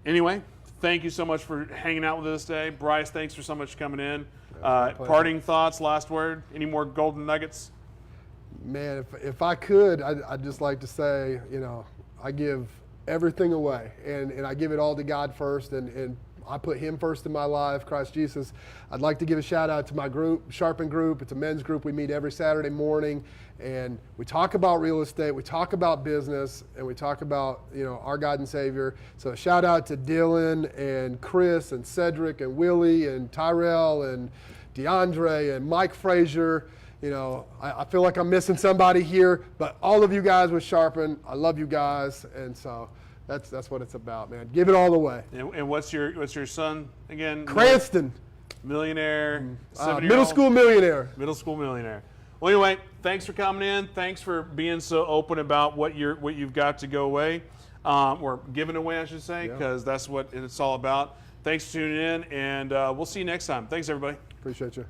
Anyway, thank you so much for hanging out with us today. Bryce, thanks for so much coming in. Parting thoughts, last word, any more golden nuggets? Man, if I could, I'd just like to say, you know, I give everything away, and I give it all to God first, and I put Him first in my life, Christ Jesus. I'd like to give a shout out to my group, Sharpen Group. It's a men's group. We meet every Saturday morning, and we talk about real estate, we talk about business, and we talk about, you know, our God and Savior. So shout out to Dylan and Chris and Cedric and Willie and Tyrell and DeAndre and Mike Frazier. You know, I feel like I'm missing somebody here, but all of you guys with Sharpen, I love you guys, and so that's what it's about, man. Give it all away. And what's your son again? Cranston. Millionaire. Middle school millionaire. Middle school millionaire. Well, anyway, thanks for coming in. Thanks for being so open about what you've got to go away, or giving away, I should say, because that's what it's all about. Thanks for tuning in, and we'll see you next time. Thanks, everybody. Appreciate you.